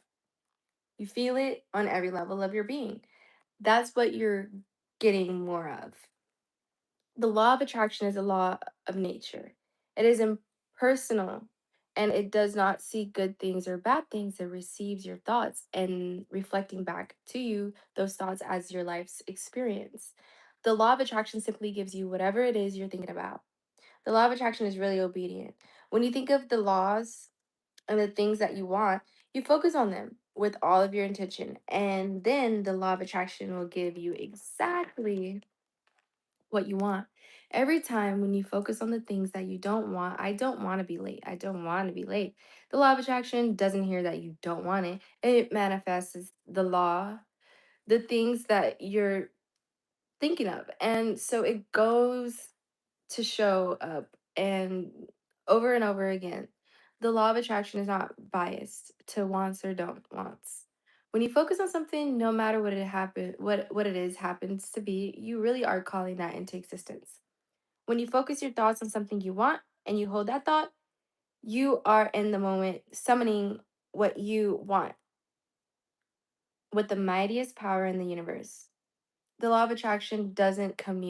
You feel it on every level of your being. That's what you're getting more of. The law of attraction is a law of nature. It is impersonal and it does not see good things or bad things. It receives your thoughts and reflecting back to you those thoughts as your life's experience. The law of attraction simply gives you whatever it is you're thinking about. The law of attraction is really obedient. When you think of the laws and the things that you want, you focus on them with all of your intention. And then the law of attraction will give you exactly what you want. Every time when you focus on the things that you don't want, I don't want to be late. I don't want to be late. The law of attraction doesn't hear that you don't want it. It manifests as the law, the things that you're thinking of. And so it goes to show up and over again. The law of attraction is not biased to wants or don't wants. When you focus on something, no matter what it is happens to be, you really are calling that into existence. When you focus your thoughts on something you want and you hold that thought, you are in the moment summoning what you want with the mightiest power in the universe. The law of attraction doesn't commute